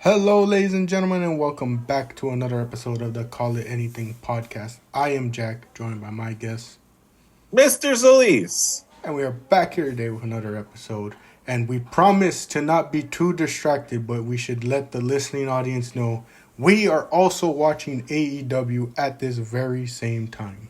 Hello, ladies and gentlemen, and welcome back to another episode of the Call It Anything podcast. I am Jack, joined by my guest, Mr. Solis. and we are back here today with another episode. And we promise to not be too distracted, but we should let the listening audience know we are also watching AEW at this very same time.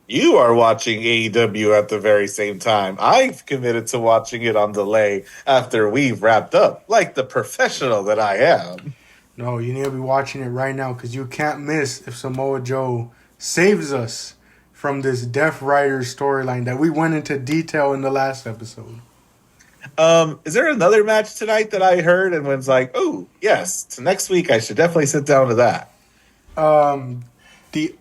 You are watching AEW at the very same time. I've committed to watching it on delay after we've wrapped up, like the professional that I am. No, you need to be watching it right now because you can't miss if Samoa Joe saves us from this Death Rider storyline that we went into detail in the last episode. Is there another match tonight that I heard and was like, oh, yes, so next week I should definitely sit down to that? Um, the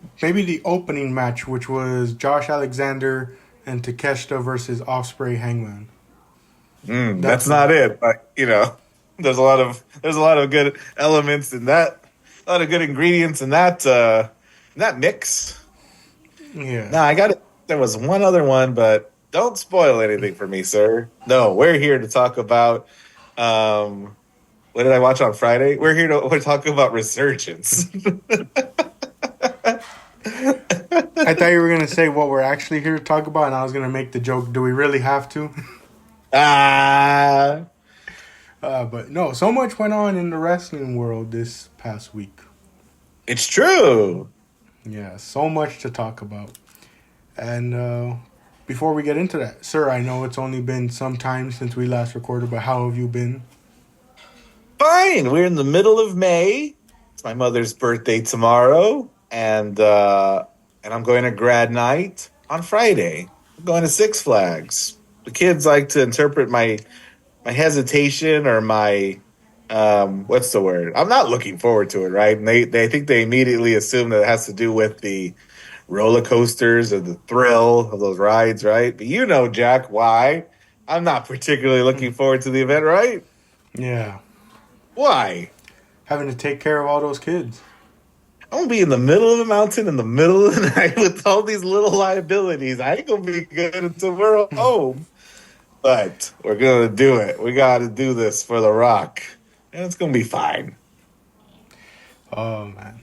opening match, which was Josh Alexander and Takeshita versus Ospreay Hangman. That's not it, but there's a lot of good elements in that, a lot of good ingredients in that mix. Yeah. No, I got it. There was one other one, but don't spoil anything for me, sir. No, we're here to talk about. What did I watch on Friday? We're talking about Resurgence. I thought you were gonna say what we're actually here to talk about, and I was gonna make the joke. Do we really have to? Ah, But no. So much went on in the wrestling world this past week. it's true. Yeah, so much to talk about. And before we get into that, sir, I know it's only been some time since we last recorded, but how have you been? Fine. We're in the middle of May. It's my mother's birthday tomorrow, and I'm going to grad night on Friday. I'm going to Six Flags. The kids like to interpret my hesitation or my what's the word? I'm not looking forward to it, right? And they think they immediately assume that it has to do with the roller coasters or the thrill of those rides, right? But you know, Jack, why? I'm not particularly looking forward to the event, right? Yeah, Why? having to take care of all those kids. I'm gonna be in the middle of a mountain in the middle of the night with all these little liabilities. I ain't gonna be good until we're home. But we're gonna do it. We gotta do this for the rock. And it's gonna be fine. Oh man,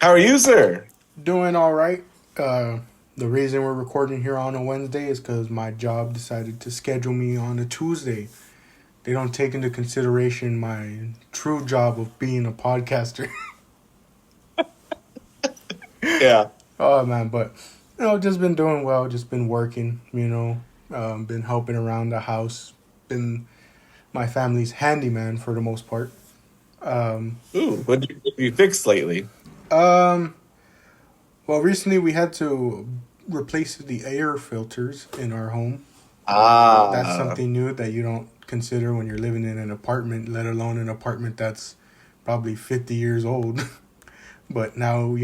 How are you, sir? doing all right. The reason we're recording here on a Wednesday is because my job decided to schedule me on a Tuesday. They don't take into consideration my true job of being a podcaster. Yeah. Oh man, but just been doing well. Just been working. Been helping around the house. Been my family's handyman for the most part. Ooh, what you fixed lately? Um, well, recently we had to replace the air filters in our home. That's Ah. something new that you don't consider when you're living in an apartment, let alone an apartment that's probably 50 years old. But now.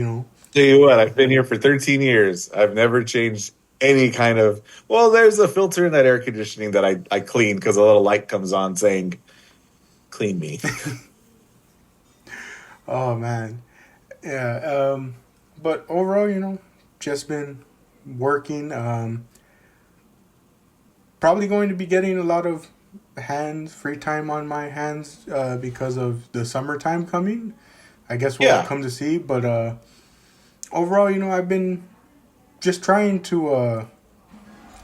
Tell you what, I've been here for 13 years. I've never changed any kind of. Well, there's a filter in that air conditioning that I clean because a little light comes on saying, clean me. Oh man, yeah. But overall, just been working. Probably going to be getting a lot of free time on my hands because of the summertime coming. I guess we'll Yeah. come to see. But overall, I've been just trying to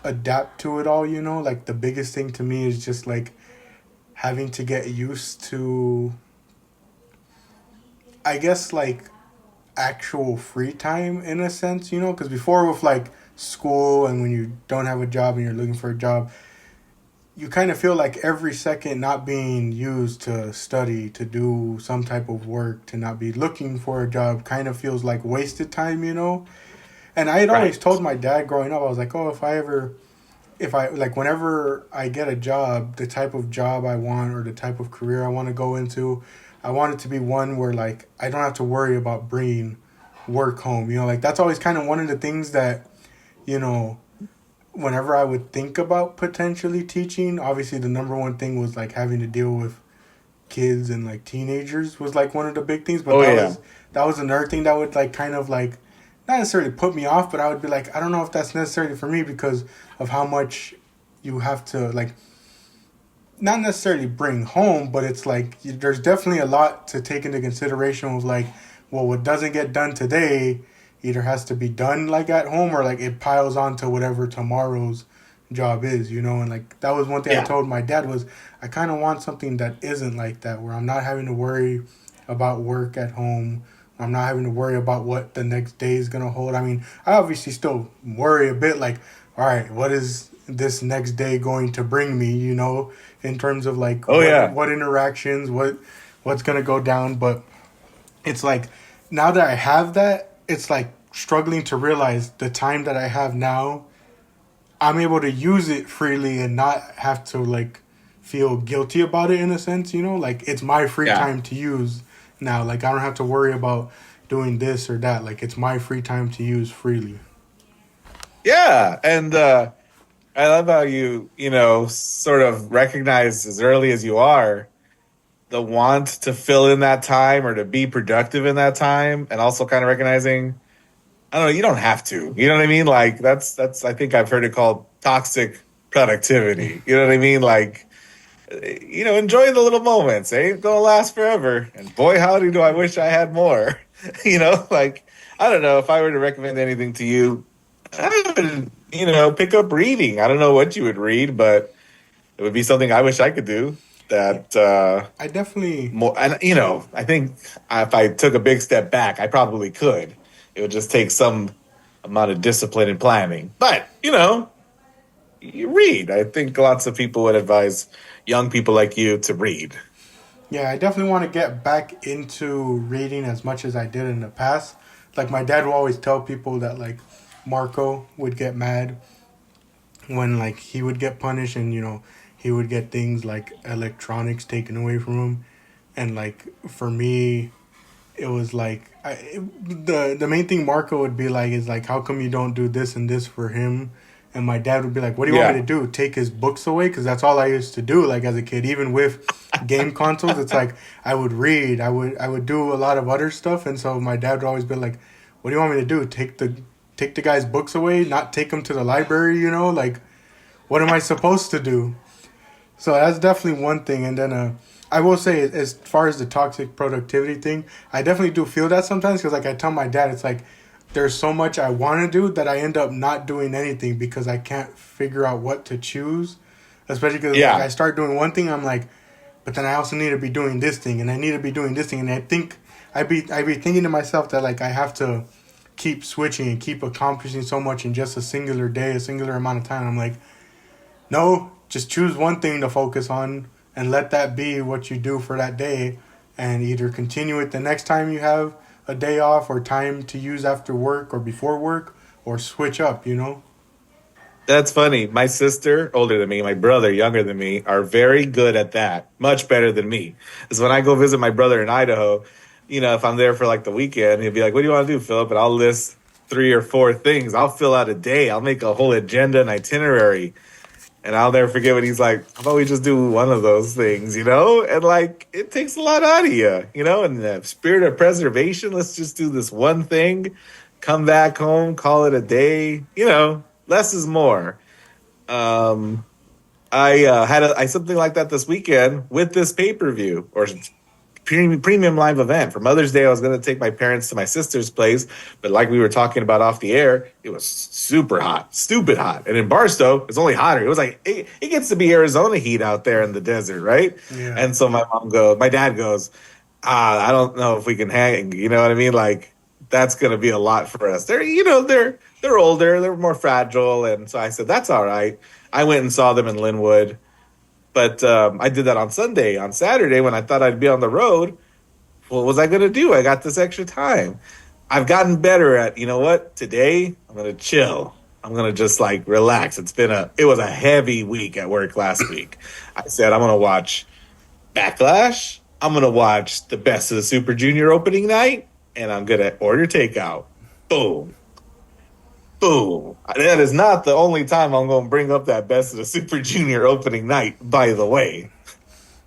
adapt to it all. Like the biggest thing to me is just like having to get used to, I guess, like actual free time in a sense, because before with like school and when you don't have a job and you're looking for a job, you kind of feel like every second not being used to study, to do some type of work, to not be looking for a job kind of feels like wasted time. And I had always Right. told my dad growing up, I was like, oh, whenever I get a job, the type of job I want or the type of career I want to go into, I want it to be one where like I don't have to worry about bringing work home. Like that's always kind of one of the things that, you know, whenever I would think about potentially teaching, obviously the number one thing was like having to deal with kids and like teenagers was like one of the big things. But Oh, that yeah. was that was another thing that would like kind of like not necessarily put me off, but I would be like, I don't know if that's necessarily for me because of how much you have to like not necessarily bring home, but it's like there's definitely a lot to take into consideration with like, well, what doesn't get done today either has to be done like at home or like it piles on to whatever tomorrow's job is, you know. And like that was one thing I Yeah. told my dad was I kind of want something that isn't like that, where I'm not having to worry about work at home. I'm not having to worry about what the next day is gonna hold. I mean, I obviously still worry a bit, like, all right, what is this next day going to bring me? You know, in terms of like Oh yeah. what interactions, what's gonna go down. But it's like now that I have that, it's like struggling to realize the time that I have now, I'm able to use it freely and not have to like feel guilty about it in a sense, you know? Like it's my free Yeah. time to use now. Like I don't have to worry about doing this or that. Like it's my free time to use freely. Yeah. And I love how you know, sort of recognize as early as you are the want to fill in that time or to be productive in that time, and also kind of recognizing, I don't know, you don't have to. You know what I mean? Like that's I think I've heard it called toxic productivity. You know what I mean? Like, you know, enjoy the little moments. They ain't gonna last forever. And boy, howdy, do I wish I had more. You know, like, I don't know if I were to recommend anything to you, I would, you know, pick up reading. I don't know what you would read, but it would be something I wish I could do. Yeah, That I definitely more, and you know, I think if I took a big step back, I probably could. It would just take some amount of discipline and planning. But you know, you read. I think lots of people would advise young people like you to read. yeah, I definitely want to get back into reading as much as I did in the past. Like my dad will always tell people that like Marco would get mad when like he would get punished and you know he would get things like electronics taken away from him. And like for me it was like the main thing Marco would be like is like, how come you don't do this and this for him? And my dad would be like, what do you want me Yeah, to do, take his books away? Because that's all I used to do, like as a kid, even with game consoles. It's like I would read, I would do a lot of other stuff. And so my dad would always be like, what do you want me to do, take the guy's books away, not take him to the library, you know? Like what am I supposed to do? So that's definitely one thing. And then I will say, as far as the toxic productivity thing, I definitely do feel that sometimes because, like, I tell my dad, it's like there's so much I want to do that I end up not doing anything because I can't figure out what to choose. Especially because, like, I yeah, start doing one thing, I'm like, but then I also need to be doing this thing, and I need to be doing this thing, and I think I be thinking to myself that like I have to keep switching and keep accomplishing so much in just a singular day, a singular amount of time. I'm like, no, just choose one thing to focus on and let that be what you do for that day and either continue it the next time you have a day off or time to use after work or before work or switch up, you know? that's funny. My sister, older than me, my brother, younger than me, are very good at that. Much better than me. Because when I go visit my brother in Idaho, you know, if I'm there for like the weekend, he'll be like, "What do you want to do, Philip?" And I'll list three or four things. I'll fill out a day. I'll make a whole agenda and itinerary. And I'll never forget when he's like, "How about we just do one of those things, you know?" And like, it takes a lot out of you, you know. In the spirit of preservation, let's just do this one thing, come back home, call it a day. You know, less is more. Um, I had I something like that this weekend with this pay per view or premium live event for Mother's Day. I was going to take my parents to my sister's place, but like we were talking about off the air, it was super hot, stupid hot. And in Barstow, it's only hotter. It was like it gets to be Arizona heat out there in the desert, right? Yeah. And so my dad goes, I don't know if we can hang. You know what I mean? Like that's going to be a lot for us. They're older, they're more fragile, and so I said that's all right. I went and saw them in Linwood. But I did that on Sunday. On Saturday, when I thought I'd be on the road, what was I going to do? I got this extra time. I've gotten better at, you know what? Today, I'm going to chill. I'm going to just like relax. It was a heavy week at work last week. I said, I'm going to watch Backlash. I'm going to watch the Best of the Super Junior opening night, and I'm going to order takeout. Boom. Boom. That is not the only time I'm going to bring up that Best of the Super Junior opening night, by the way.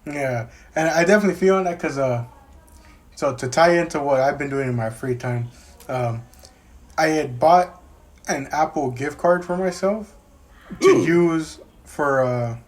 Yeah. And I definitely feel that because, so to tie into what I've been doing in my free time, um, I had bought an Apple gift card for myself to Ooh. use for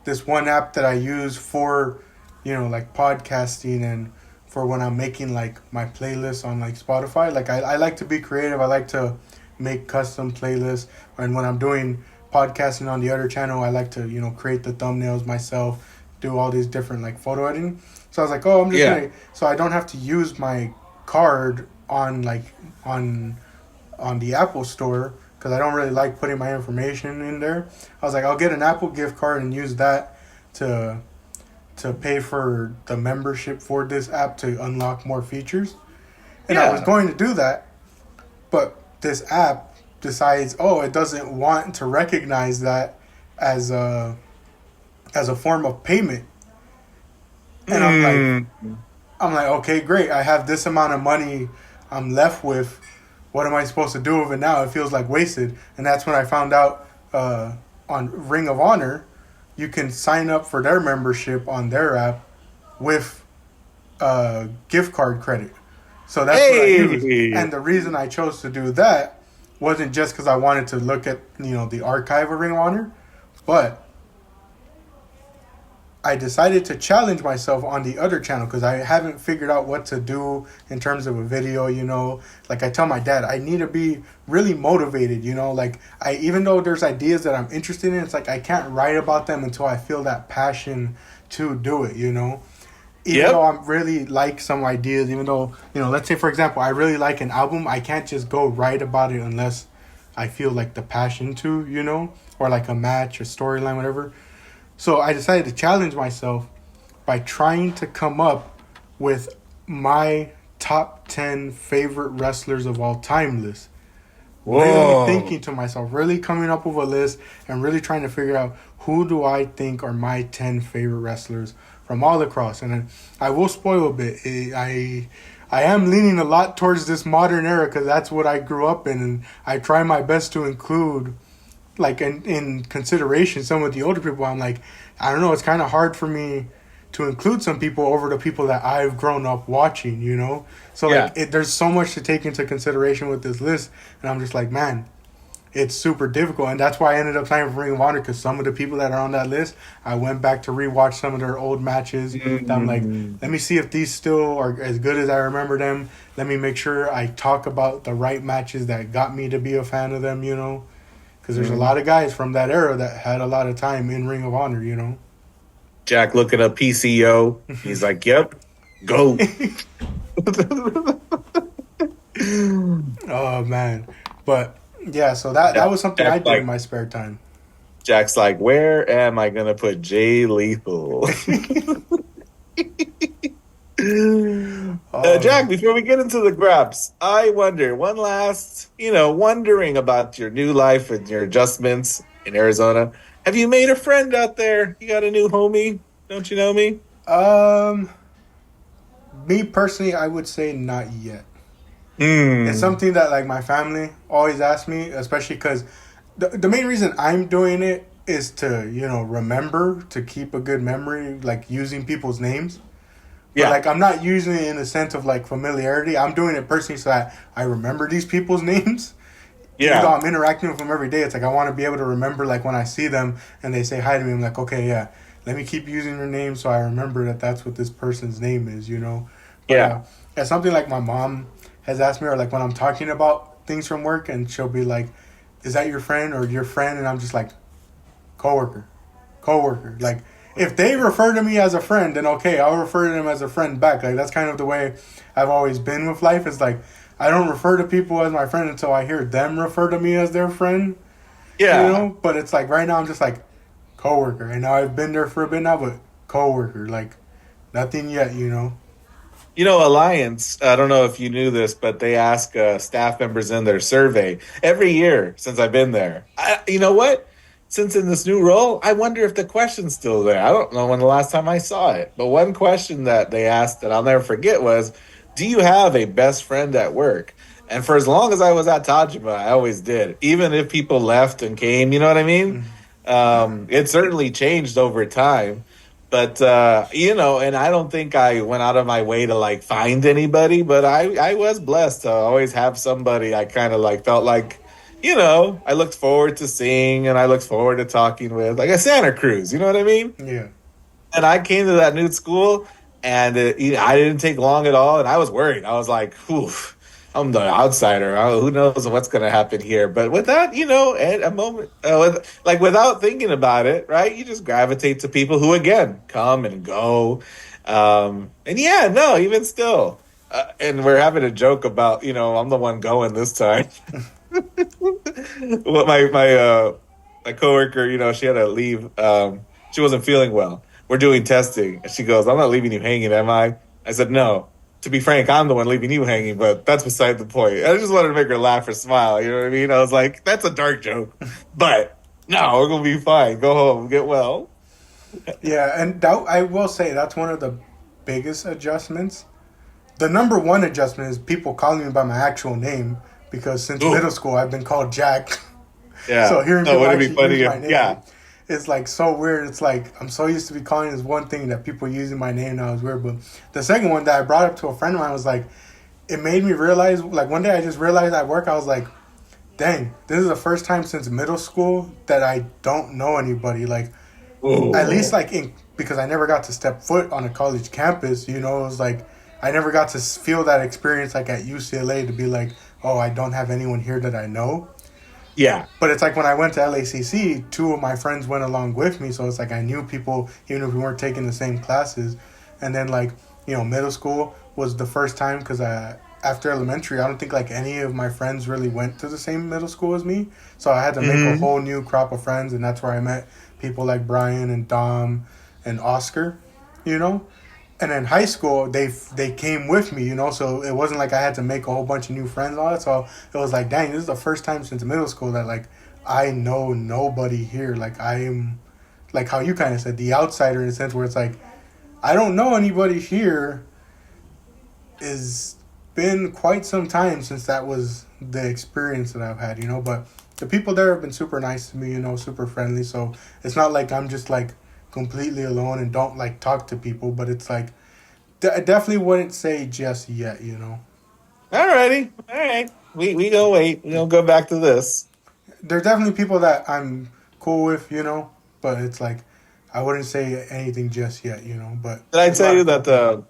this one app that I use for, like podcasting and for when I'm making like my playlists on like Spotify. Like I like to be creative. I like to make custom playlists. And when I'm doing podcasting on the other channel, I like to, create the thumbnails myself, do all these different like photo editing. So I was like, oh, I'm just Yeah. gonna, so I don't have to use my card on like on the Apple store because I don't really like putting my information in there. I was like, I'll get an Apple gift card and use that to pay for the membership for this app to unlock more features. And I was Yeah. going to do that, but this app decides, oh, it doesn't want to recognize that as a form of payment. And Hmm. I'm like, okay, great. I have this amount of money I'm left with. What am I supposed to do with it now? It feels like wasted. And that's when I found out on Ring of Honor, you can sign up for their membership on their app with gift card credit. So that's what I use. Hey. And the reason I chose to do that wasn't just because I wanted to look at the archive of Ring of Honor, but I decided to challenge myself on the other channel because I haven't figured out what to do in terms of a video, Like I tell my dad, I need to be really motivated, Like even though there's ideas that I'm interested in, it's like I can't write about them until I feel that passion to do it, Even though Yep. I really like some ideas, even though, let's say for example, I really like an album, I can't just go write about it unless I feel like the passion to, or like a match, a storyline, whatever. So I decided to challenge myself by trying to come up with my top 10 favorite wrestlers of all time list. Really Whoa. thinking to myself, really coming up with a list and really trying to figure out who do I think are my 10 favorite wrestlers from all across. And I will spoil a bit. I am leaning a lot towards this modern era because that's what I grew up in, and I try my best to include like in consideration some of the older people. I'm like, I don't know, it's kind of hard for me to include some people over the people that I've grown up watching, so Yeah. like there's so much to take into consideration with this list, and I'm just like, man, it's super difficult. And that's why I ended up signing for Ring of Honor, because some of the people that are on that list, I went back to rewatch some of their old matches that I'm like, Mm. let me see if these still are as good as I remember them. Let me make sure I talk about the right matches that got me to be a fan of them, because there's a lot of guys from that era that had a lot of time in Ring of Honor. Jack looking up PCO. He's like, yep, go. Oh man, but yeah, so that was something I Jack's did in like, my spare time. Jack's like, where am I gonna put Jay Lethal? Oh, Jack, before we get into the graps, I wonder one last, wondering about your new life and your adjustments in Arizona. Have you made a friend out there? You got a new homie? Don't you know me? um, me personally, I would say not yet. It's Hmm. something that like my family always asks me, especially because the main reason I'm doing it is to remember, to keep a good memory, like using people's names. But Yeah. like I'm not using it in the sense of like familiarity. I'm doing it personally so that I remember these people's names. Even though Yeah. I'm interacting with them every day, it's like I want to be able to remember, like when I see them and they say hi to me, I'm like, okay, yeah, let me keep using your name so I remember that that's what this person's name is. But Yeah. it's something like my mom has asked me, or like when I'm talking about things from work, and she'll be like, is that your friend or your friend? And I'm just like, coworker, coworker. Like if they refer to me as a friend, then okay, I'll refer to them as a friend back. Like that's kind of the way I've always been with life. It's like I don't refer to people as my friend until I hear them refer to me as their friend. Yeah. But it's like right now I'm just like coworker, and now I've been there for a bit now, but coworker, like nothing yet. Alliance, I don't know if you knew this, but they ask staff members in their survey every year since I've been there. You know what? Since in this new role, I wonder if the question's still there. I don't know when the last time I saw it, but one question that they asked that I'll never forget was, do you have a best friend at work? And for as long as I was at Tajima, I always did. Even if people left and came, you know what I mean? Mhm. It certainly changed over time. But and I don't think I went out of my way to like find anybody, but I was blessed to always have somebody I kind of like felt like, I looked forward to seeing and I looked forward to talking with, like a Santa Cruz. You know what I mean? Yeah. And I came to that new school, and I didn't take long at all, and I was worried. I was like, "Oof, I'm the outsider. Who knows what's going to happen here?" But with that, at a moment, without thinking about it, right? You just gravitate to people who, again, come and go, and yeah, no, even still, and we're having a joke about, I'm the one going this time. What my coworker, she had to leave. She wasn't feeling well. We're doing testing, and she goes, "I'm not leaving you hanging, am I?" I said, "No. To be frank, I'm the one leaving you hanging, but that's beside the point." I just wanted to make her laugh or smile. You know what I mean? I was like, "That's a dark joke, but no, we're gonna be fine. Go home, get well." Yeah, and that, I will say that's one of the biggest adjustments. The number one adjustment is people calling me by my actual name because since Ooh, middle school I've been called Jack. yeah. So hearing No, people would it be actually funny use if my name yeah? is like so weird. It's like I'm so used to be calling this one thing that people using my name now is weird. But the second one that I brought up to a friend of mine was like, it made me realize, like one day I just realized at work, I was like, dang, this is the first time since middle school that I don't know anybody. Like, at least Ooh. like because I never got to step foot on a college campus, it was like I never got to feel that experience like at UCLA to be like, oh, I don't have anyone here that I know. Yeah. But it's like when I went to LACC, two of my friends went along with me, so it's like I knew people even if we weren't taking the same classes. And then like middle school was the first time because after elementary, I don't think like any of my friends really went to the same middle school as me, so I had to make a Hmm. whole new crop of friends, and that's where I met people like Brian and Dom and Oscar, you know. And then high school, they came with me, so it wasn't like I had to make a whole bunch of new friends and all that. So it was like, dang, this is the first time since middle school that like I know nobody here. Like I am, like how you kind of said, the outsider in a sense where it's like I don't know anybody here. Is been quite some time since that was the experience that I've had, But the people there have been super nice to me, super friendly. So it's not like I'm just like completely alone and don't like talk to people, but it's like I definitely wouldn't say just yet. Alrighty. All right. We gonna wait. We gonna go back to this. There's definitely people that I'm cool with, but it's like I wouldn't say anything just yet. But Did I there's a tell lot you of cool that people.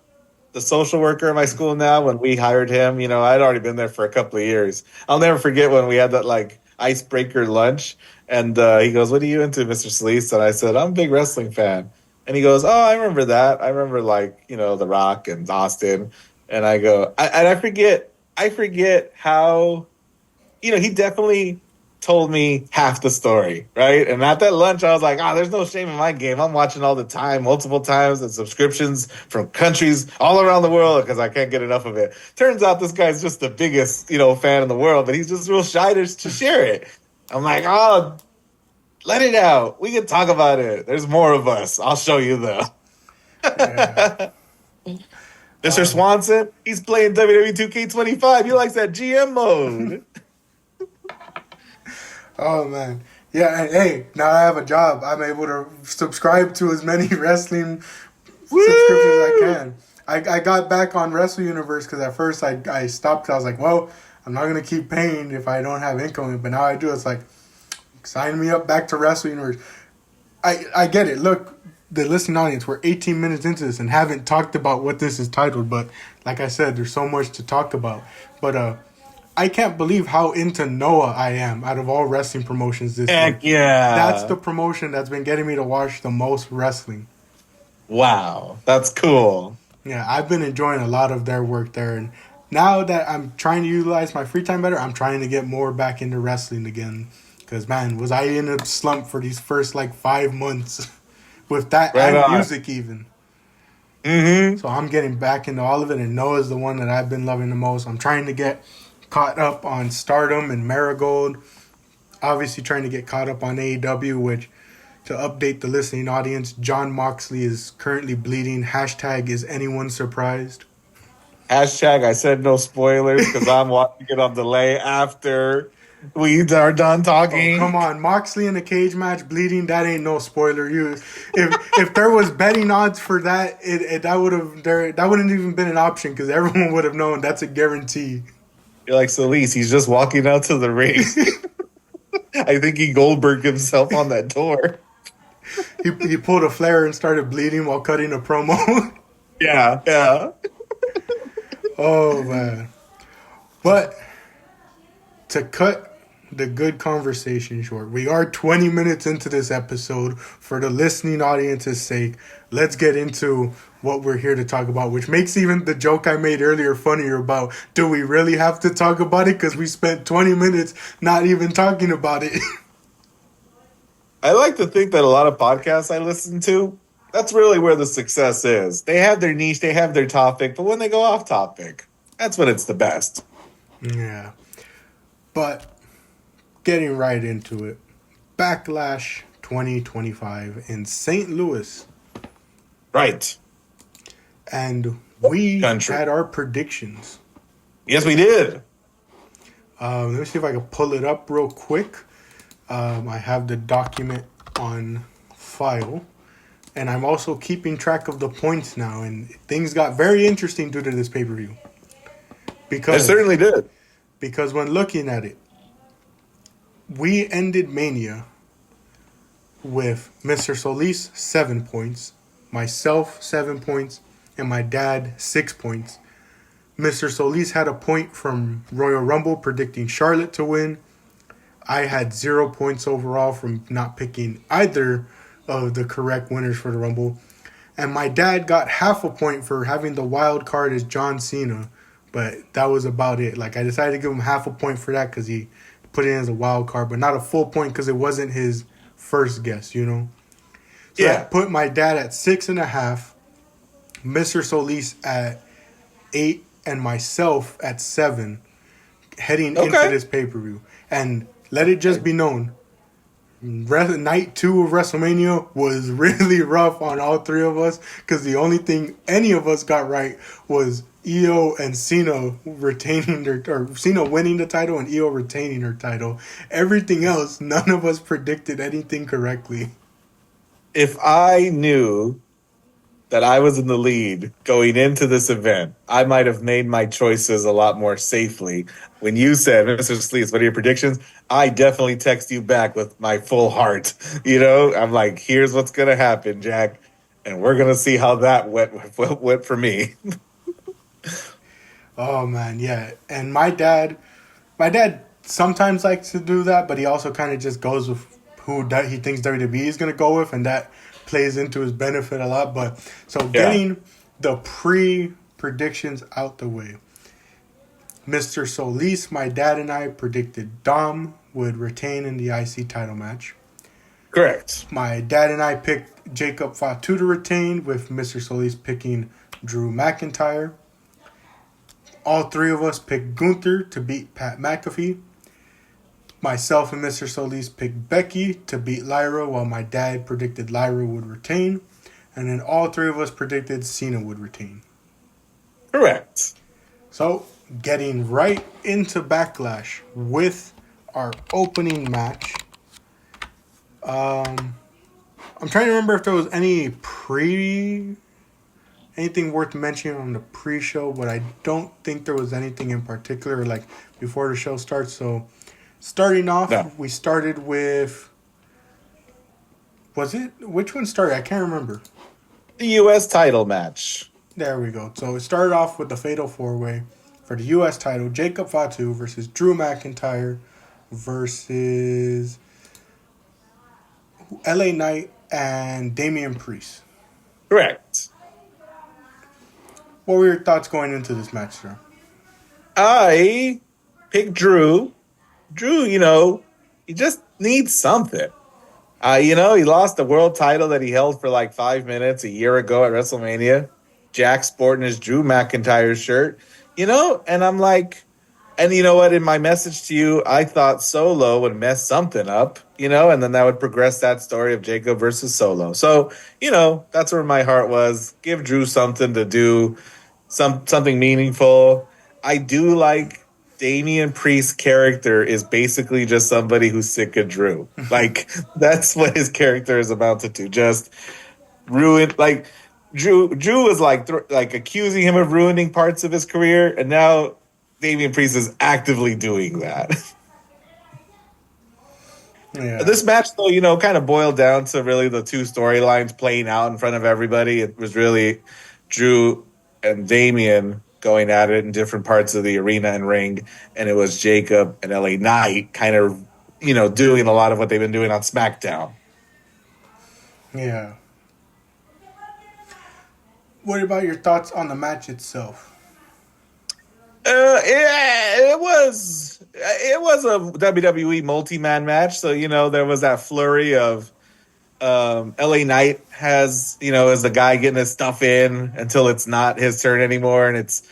the social worker in my school now, when we hired him, I'd already been there for a couple of years. I'll never forget when we had that like icebreaker lunch, and he goes, "What are you into, Mr. Sleece?" And I said, "I'm a big wrestling fan." And he goes, "Oh, I remember that. I remember like The Rock and Austin." And I go, and I forget how he definitely told me half the story, right? And at that lunch, I was like, there's no shame in my game. I'm watching all the time, multiple times, and subscriptions from countries all around the world because I can't get enough of it. Turns out this guy's just the biggest, fan in the world, but he's just real shy to share it. I'm like, let it out. We can talk about it. There's more of us. I'll show you though. Yeah. Mr. Swanson, he's playing WWE 2K25. He likes that GM mode. Oh man. Yeah, and hey, now I have a job. I'm able to subscribe to as many wrestling subscriptions as I Woo! can. I got back on Wrestle Universe because at first I stopped. I was like, well, I'm not gonna keep paying if I don't have income. But now I do. It's like sign me up back to Wrestle Universe. I get it. Look, the listening audience, we're 18 minutes into this and haven't talked about what this is titled. But like I said, there's so much to talk about. But I can't believe how into Noah I am out of all wrestling promotions this year. Heck That's yeah. the promotion that's been getting me to watch the most wrestling. Wow. That's cool. Yeah, I've been enjoying a lot of their work there. And now that I'm trying to utilize my free time better, I'm trying to get more back into wrestling again. Because, man, was I in a slump for these first like 5 months with that Right and on. music even. Mm-hmm. So I'm getting back into all of it. And Noah's the one that I've been loving the most. I'm trying to get caught up on Stardom and Marigold. Obviously, trying to get caught up on AEW, which, to update the listening audience, John Moxley is currently bleeding. Hashtag is anyone surprised? Hashtag I said no spoilers because I'm watching it on delay after we are done Oh come talking. on, Moxley in a cage match bleeding. That ain't no spoiler. If there was betting odds for that, that wouldn't even been an option because everyone would have known that's a guarantee. You're like, Solis, he's just walking out to the ring. I think he Goldberged himself on that door. He pulled a flare and started bleeding while cutting a promo. Yeah, yeah. Oh man. But to cut the good conversation short, we are 20 minutes into this episode. For the listening audience's sake, let's get into what we're here to talk about, which makes even the joke I made earlier funnier about, do we really have to talk about it? Because we spent 20 minutes not even talking about it. I like to think that a lot of podcasts I listen to, that's really where the success is. They have their niche, they have their topic, but when they go off topic, that's when it's the best. Yeah. But getting right into it. Backlash 2025 in St. Louis. Right. And we Country. had our predictions. Yes, we did. Let me see if I can pull it up real quick. I have the document on file. And I'm also keeping track of the points now. And things got very interesting due to this pay-per-view. It certainly did. Because when looking at it, we ended Mania with Mr. Solis 7 points, myself 7 points, and my dad 6 points. Mr. Solis had a point from Royal Rumble predicting Charlotte to win. I had 0 points overall from not picking either of the correct winners for the Rumble. And my dad got half a point for having the wild card as John Cena. But that was about it. Like, I decided to give him half a point for that because he put it in as a wild card, but not a full point because it wasn't his first guess, you know? So Yeah. that put my dad at 6.5, Mr. Solis at 8, and myself at 7 heading into this pay-per-view. And let it just be known, night 2 of WrestleMania was really rough on all three of us because the only thing any of us got right was Io and Cena retaining or Cena winning the title and Io retaining her title. Everything else, none of us predicted anything correctly. If I knew that I was in the lead going into this event, I might have made my choices a lot more safely. When you said, Mr. Sleaze, what are your predictions? I definitely text you back with my full heart. You know, I'm like, here's what's going to happen, Jack. And we're going to see how that went for me. Oh man, yeah. And my dad sometimes likes to do that, but he also kind of just goes with who he thinks WWE is going to go with, and that plays into his benefit a lot. But so getting the pre-predictions out the way. Mr. Solis, my dad and I predicted Dom would retain in the IC title match. Correct. My dad and I picked Jacob Fatu to retain, with Mr. Solis picking Drew McIntyre. All three of us picked Gunther to beat Pat McAfee. Myself and Mr. Solis picked Becky to beat Lyra, while my dad predicted Lyra would retain. And then all three of us predicted Cena would retain. Correct. So, getting right into Backlash with our opening match. I'm trying to remember if there was anything worth mentioning on the pre-show, but I don't think there was anything in particular, like, before the show starts. So, starting off, we started with... Was it? Which one started? I can't remember. The U.S. title match. There we go. So, it started off with the Fatal 4-Way for the U.S. title. Jacob Fatu versus Drew McIntyre versus LA Knight and Damian Priest. Correct. What were your thoughts going into this match, sir? I picked Drew. Drew, you know, he just needs something. You know, he lost the world title that he held for like 5 minutes a year ago at WrestleMania. Jack sporting his Drew McIntyre shirt, you know, and I'm like, and you know what? In my message to you, I thought Solo would mess something up, you know, and then that would progress that story of Jacob versus Solo. So, you know, that's where my heart was. Give Drew something to do, something meaningful. I do like Damian Priest's character is basically just somebody who's sick of Drew. Like, that's what his character is amounted to. Just ruin, like, Drew was like accusing him of ruining parts of his career, and now Damian Priest is actively doing that. Yeah. This match, though, kind of boiled down to really the two storylines playing out in front of everybody. It was really Drew and Damian going at it in different parts of the arena and ring, and it was Jacob and LA Knight kind of, doing a lot of what they've been doing on SmackDown. Yeah. What about your thoughts on the match itself? It was a WWE multi-man match, so there was that flurry of LA Knight is the guy getting his stuff in until it's not his turn anymore, and it's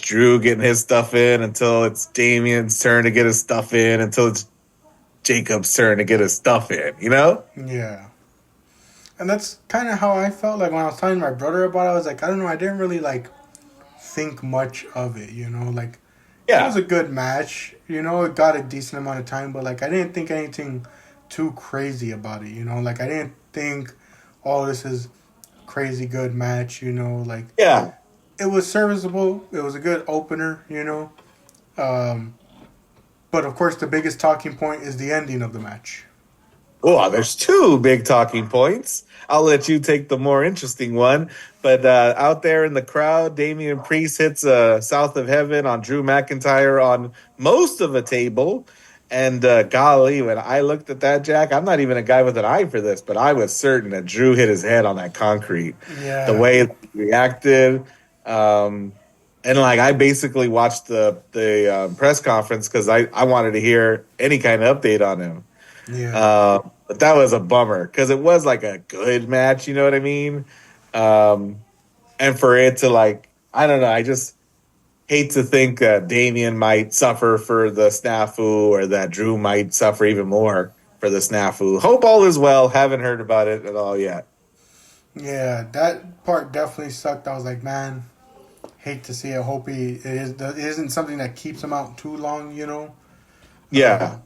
Drew getting his stuff in until it's Damien's turn to get his stuff in until it's Jacob's turn to get his stuff in. Yeah. And that's kind of how I felt like when I was telling my brother about it. I was like, I don't know, I didn't really like think much of it, like it was Yeah. a good match, it got a decent amount of time, but like I didn't think anything too crazy about it, like I didn't think, oh, this is crazy good match, like Yeah. it was serviceable, it was a good opener, um, but of course the biggest talking point is the ending of the match. Oh, there's two big talking points. I'll let you take the more interesting one. But out there in the crowd, Damian Priest hits South of Heaven on Drew McIntyre on most of a table. And golly, when I looked at that, Jack, I'm not even a guy with an eye for this, but I was certain that Drew hit his head on that concrete. The Yeah. way he reacted. Um, and like I basically watched the press conference because I wanted to hear any kind of update on him. Yeah. But that was a bummer because it was like a good match, you know what I mean? Um, and for it to like, I don't know, I just hate to think that Damian might suffer for the snafu or that Drew might suffer even more for the snafu. Hope all is well. Haven't heard about it at all yet. Yeah, that part definitely sucked. I was like, man, hate to see it. Hope it isn't something that keeps him out too long. Uh, Yeah.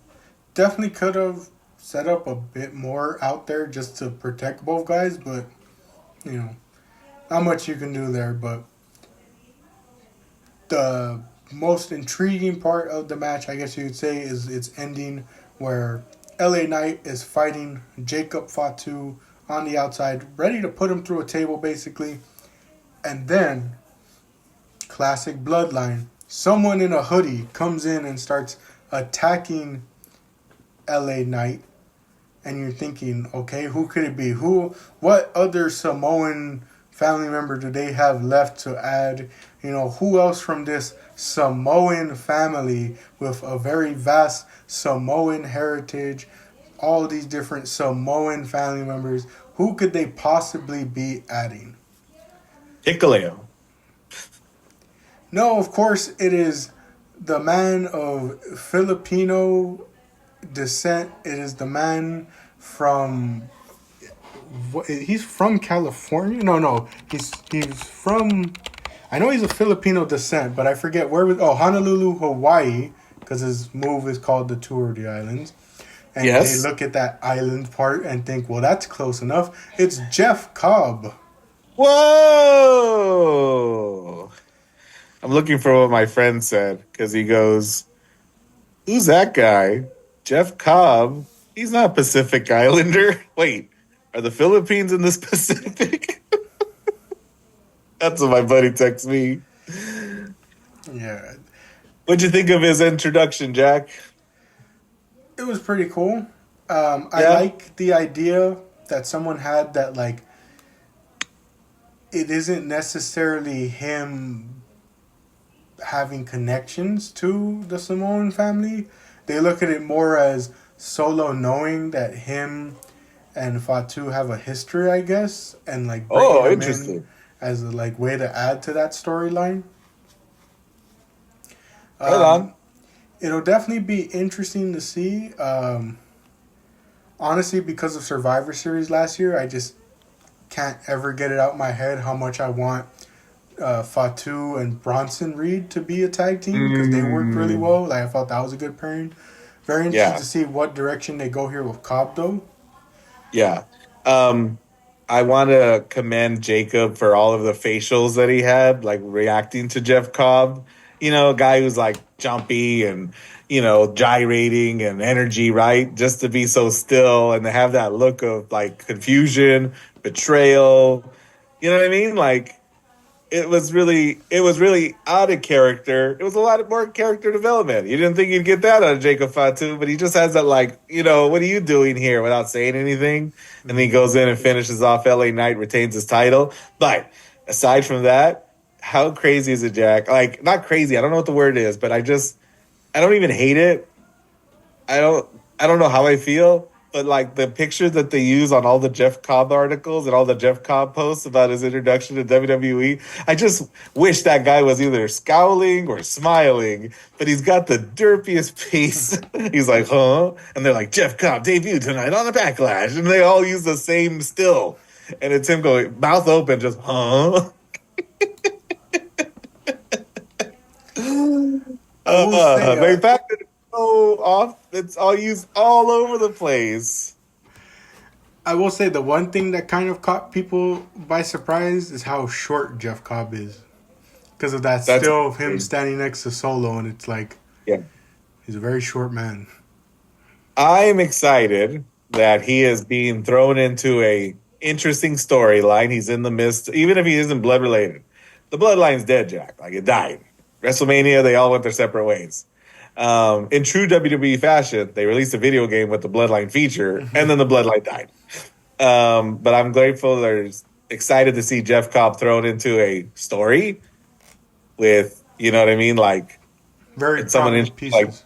Definitely could have set up a bit more out there just to protect both guys, but you know, not much you can do there. But the most intriguing part of the match, I guess you could say, is its ending, where LA Knight is fighting Jacob Fatu on the outside, ready to put him through a table, basically, and then classic bloodline. Someone in a hoodie comes in and starts attacking LA Knight, and you're thinking, okay, who could it be? What other Samoan family member do they have left to add? Who else from this Samoan family with a very vast Samoan heritage, all these different Samoan family members, who could they possibly be adding? Hikaleo. No, of course, it is the man of Filipino descent. It is the man from. He's from California. No, he's from. I know he's a Filipino descent, but I forget where. Honolulu, Hawaii, because his move is called the Tour of the Islands. And they Yes. look at that island part and think, well, that's close enough. It's Jeff Cobb. Whoa. I'm looking for what my friend said because he goes, who's that guy? Jeff Cobb. He's not a Pacific Islander. Wait, are the Philippines in this Pacific? That's what my buddy texts me. Yeah, What'd you think of his introduction, Jack? it was pretty cool. I Yeah. like the idea that someone had that, like, it isn't necessarily him having connections to the Samoan family. They look at it more as Solo knowing that him and Fatu have a history, I guess, and like bringing Oh, them in interesting. as a like way to add to that storyline. Right on. It'll definitely be interesting to see. Honestly, because of Survivor Series last year, I just can't ever get it out my head how much I want Fatu and Bronson Reed to be a tag team because they work really Mm, well. Like I thought that was a good pairing. Very interested yeah. to see what direction they go here with Cobb though. Yeah. Um, I want to commend Jacob for all of the facials that he had, like reacting to Jeff Cobb. a guy who's like jumpy and, gyrating and energy, right? Just to be so still and to have that look of like confusion, betrayal. You know what I mean? Like it was really out of character. It was a lot more character development. You didn't think you'd get that out of Jacob Fatu, but he just has that like, what are you doing here without saying anything? And then he goes in and finishes off LA Knight, retains his title. But aside from that, how crazy is it, Jack? Like, not crazy, I don't know what the word is, but I don't even hate it. I don't know how I feel, but like the pictures that they use on all the Jeff Cobb articles and all the Jeff Cobb posts about his introduction to WWE, I just wish that guy was either scowling or smiling, but he's got the derpiest face. He's like, huh? And they're like, Jeff Cobb debuted tonight on the Backlash. And they all use the same still. And it's him going, mouth open, just, huh? I will say, The fact that it's so off, it's all used all over the place. the one thing that kind of caught people by surprise is how short Jeff Cobb is. Because of that That's still of him standing next to Solo, and it's like, yeah. he's a very short man. I'm excited that he is being thrown into a interesting storyline. He's in the midst, even if he isn't blood related. The bloodline's dead, Jack. Like, it died. WrestleMania, they all went their separate ways. In true WWE fashion, they released a video game with the Bloodline feature, and then the Bloodline died. But I'm grateful. There's excited to see Jeff Cobb thrown into a story with, you know what I mean, like Very someone prominent like, pieces.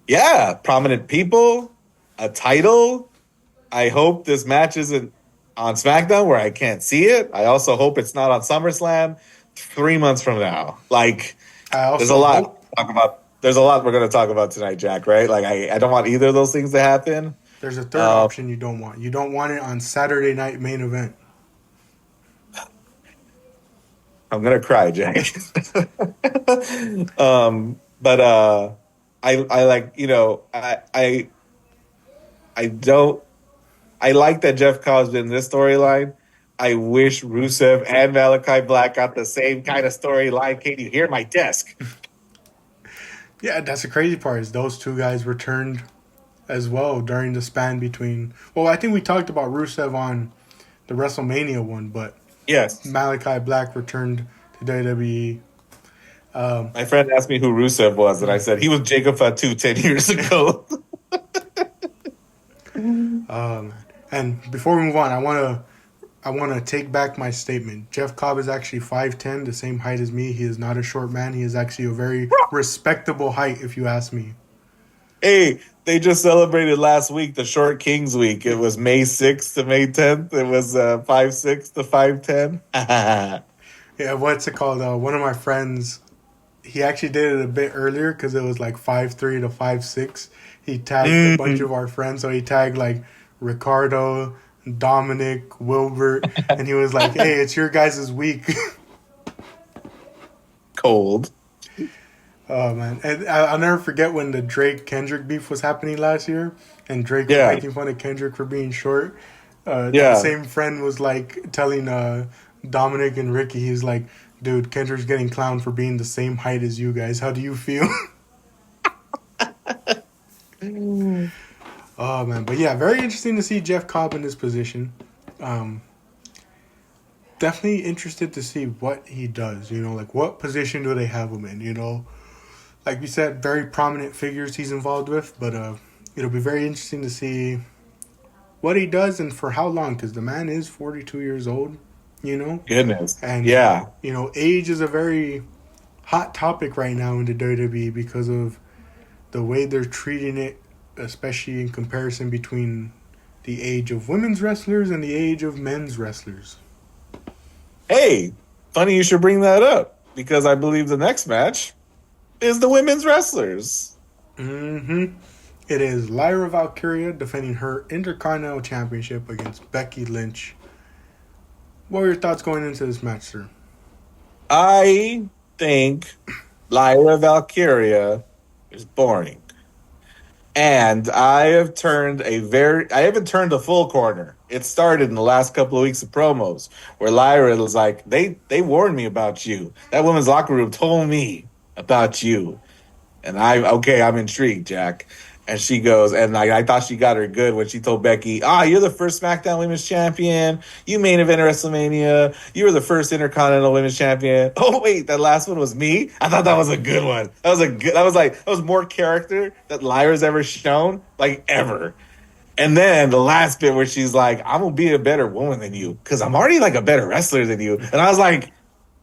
yeah, prominent people, a title. I hope this match isn't on SmackDown where I can't see it. I also hope it's not on SummerSlam 3 months from now. Like, I there's a also lot hope to talk about. There's a lot we're going to talk about tonight, Jack. Right? Like, I don't want either of those things to happen. there's a third option you don't want. You don't want it on Saturday night main event. I'm gonna cry, Jack. But I like I don't I like that Jeff Cobb's been in this storyline. I wish Rusev and Malachi Black got the same kind of storyline. Can you hear my desk? Yeah, that's the crazy part is those two guys returned as well during the span between. Well, I think we talked about Rusev on the WrestleMania one, but Yes. Malachi Black returned to WWE. My friend asked me who Rusev was, and I said he was Jacob Fatu 10 years ago. And before we move on, I want to take back my statement. Jeff Cobb is actually 5'10", the same height as me. He is not a short man. He is actually a very respectable height, if you ask me. Hey, they just celebrated last week the Short Kings Week. It was May 6th to May 10th. It was 5'6" to 5'10". Yeah, what's it called? One of my friends, he actually did it a bit earlier because it was like 5'3" to 5'6". He tagged a bunch of our friends. So he tagged like Ricardo, Dominic, Wilbert, and he was like, hey, it's your guys' week. Cold. Oh, man. And I'll never forget when the Drake-Kendrick beef was happening last year, and Drake was Yeah. making fun of Kendrick for being short. Yeah. That same friend was like telling Dominic and Ricky, he's like, dude, Kendrick's getting clowned for being the same height as you guys. How do you feel? Oh, man. But yeah, very interesting to see Jeff Cobb in this position. Definitely interested to see what he does, like what position do they have him in, Like we said, very prominent figures he's involved with, but it'll be very interesting to see what he does and for how long, because the man is 42 years old, Goodness. And, Yeah. Age is a very hot topic right now in the WWE because of the way they're treating it, especially in comparison between the age of women's wrestlers and the age of men's wrestlers. Hey, funny you should bring that up because I believe the next match is the women's wrestlers. Mm-hmm. It is Lyra Valkyria defending her Intercontinental Championship against Becky Lynch. What were your thoughts going into this match, sir? I think Lyra Valkyria is boring. And I haven't turned a full corner. It started in the last couple of weeks of promos where Lyra was like, they warned me about you. That women's locker room told me about you. And I'm intrigued, Jack. And she goes, and I thought she got her good when she told Becky, you're the first SmackDown Women's Champion. You main evented WrestleMania. You were the first Intercontinental Women's Champion. Oh, wait, that last one was me? I thought that was a good one. That was more character that Lyra's ever shown, like ever. And then the last bit where she's like, I'm gonna be a better woman than you because I'm already like a better wrestler than you. And I was like,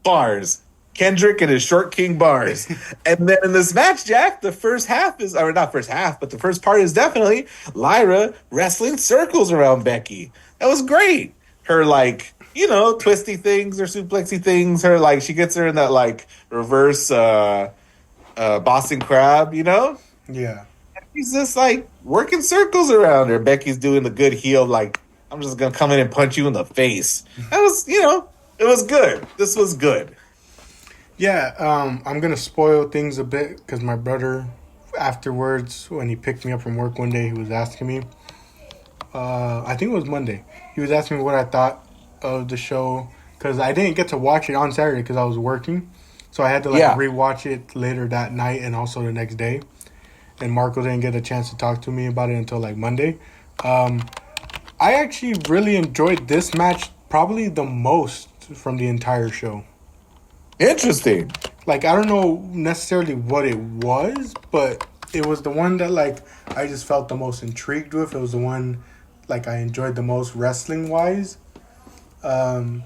bars. Kendrick and his short king bars. And then in this match, Jack, the first half is, or not first half, but the first part is definitely Lyra wrestling circles around Becky. That was great. Her like, twisty things or suplexy things. Her like, she gets her in that like reverse Boston crab, Yeah. He's just like working circles around her. Becky's doing the good heel, like, I'm just gonna come in and punch you in the face. That was, it was good. This was good. Yeah, I'm gonna spoil things a bit because my brother, afterwards, when he picked me up from work one day, he was asking me. I think it was Monday. He was asking me what I thought of the show because I didn't get to watch it on Saturday because I was working, so I had to rewatch it later that night and also the next day. And Marco didn't get a chance to talk to me about it until like Monday. I actually really enjoyed this match probably the most from the entire show. Interesting. Like, I don't know necessarily what it was, but it was the one that, like, I just felt the most intrigued with. It was the one, like, I enjoyed the most wrestling-wise. I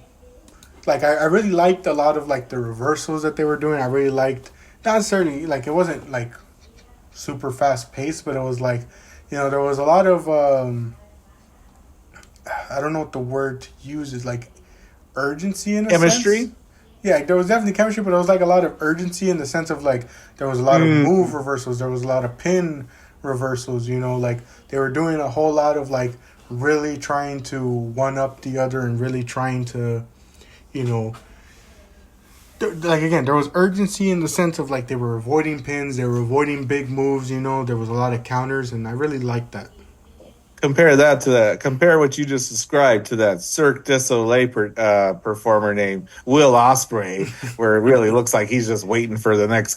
really liked a lot of, like, the reversals that they were doing. I really liked, not necessarily, like, it wasn't, like, super fast-paced, but it was, like, there was a lot of, I don't know what the word to use is, like, urgency in a Chemistry? sense. Yeah, there was definitely chemistry, but there was like a lot of urgency in the sense of like there was a lot of move reversals, there was a lot of pin reversals, like they were doing a whole lot of like really trying to one up the other and really trying to, like again, there was urgency in the sense of like they were avoiding pins, they were avoiding big moves, there was a lot of counters, and I really liked that. Compare what you just described to that Cirque du Soleil performer named Will Ospreay, where it really looks like he's just waiting for the next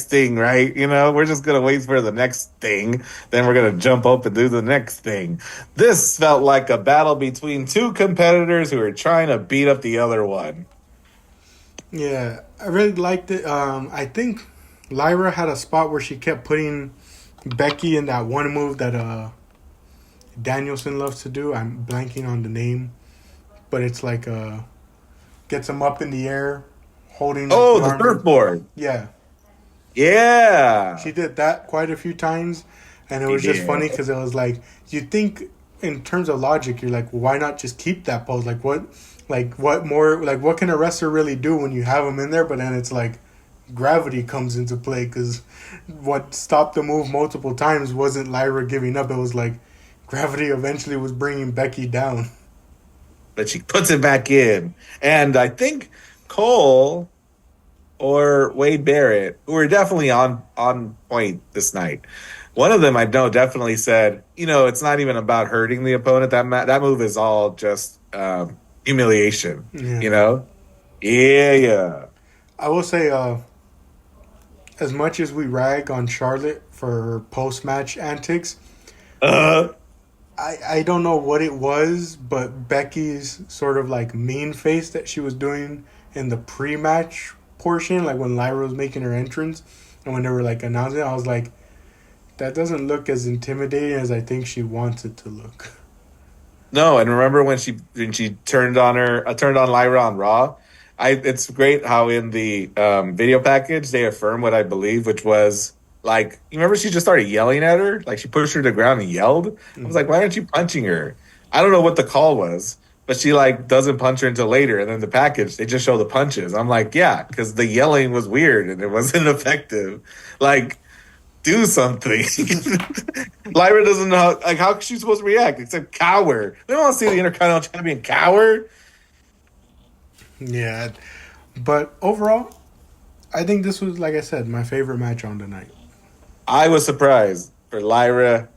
thing, right? We're just going to wait for the next thing. Then we're going to jump up and do the next thing. This felt like a battle between two competitors who are trying to beat up the other one. Yeah, I really liked it. I think Lyra had a spot where she kept putting Becky in that one move that, Danielson loves to do. I'm blanking on the name, but it's like gets him up in the air, holding. The surfboard. Yeah, yeah. She did that quite a few times, and it was just funny because it was like you think in terms of logic, you're like, well, why not just keep that pose? What more? Like, what can a wrestler really do when you have him in there? But then it's like gravity comes into play because what stopped the move multiple times wasn't Lyra giving up. It was like gravity eventually was bringing Becky down. But she puts it back in. And I think Cole or Wade Barrett, who were definitely on point this night, one of them I know definitely said, it's not even about hurting the opponent. That move is all just humiliation, Yeah. I will say, as much as we rag on Charlotte for her post-match antics, I don't know what it was, but Becky's sort of like mean face that she was doing in the pre-match portion, like when Lyra was making her entrance and when they were like announcing it, I was like, that doesn't look as intimidating as I think she wants it to look. No, and remember when she turned on Lyra on Raw? It's great how in the video package they affirm what I believe, which was like, you remember she just started yelling at her? Like she pushed her to the ground and yelled? I was like, why aren't you punching her? I don't know what the call was, but she like doesn't punch her until later. And then the package, they just show the punches. I'm like, yeah, because the yelling was weird and it wasn't effective. Like, do something. Lyra doesn't know how is she supposed to react except cower. They don't want to see the Intercontinental Champion cower. Yeah. But overall, I think this was, like I said, my favorite match on the night. I was surprised for Lyra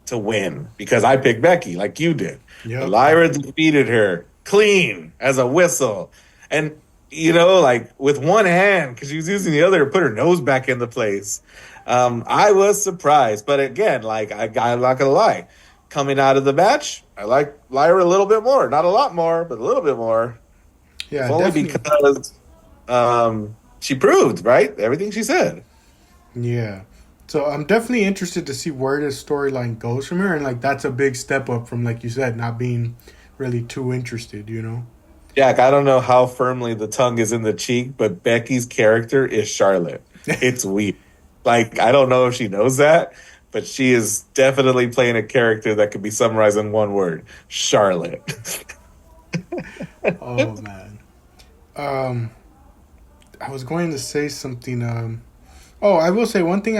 to win because I picked Becky like you did. Yep. Lyra defeated her clean as a whistle. And like with one hand because she was using the other to put her nose back into place. I was surprised, but again, like I'm not gonna lie, coming out of the match, I like Lyra a little bit more, not a lot more, but a little bit more, if Yeah, only definitely. because she proved right everything she said. Yeah. So I'm definitely interested to see where this storyline goes from here, and like that's a big step up from, like you said, not being really too interested. You know. Jack, I don't know how firmly the tongue is in the cheek, but Becky's character is Charlotte. It's weird. Like, I don't know if she knows that, but she is definitely playing a character that could be summarized in one word: Charlotte. Oh man. Um, I was going to say something. Oh, I will say one thing.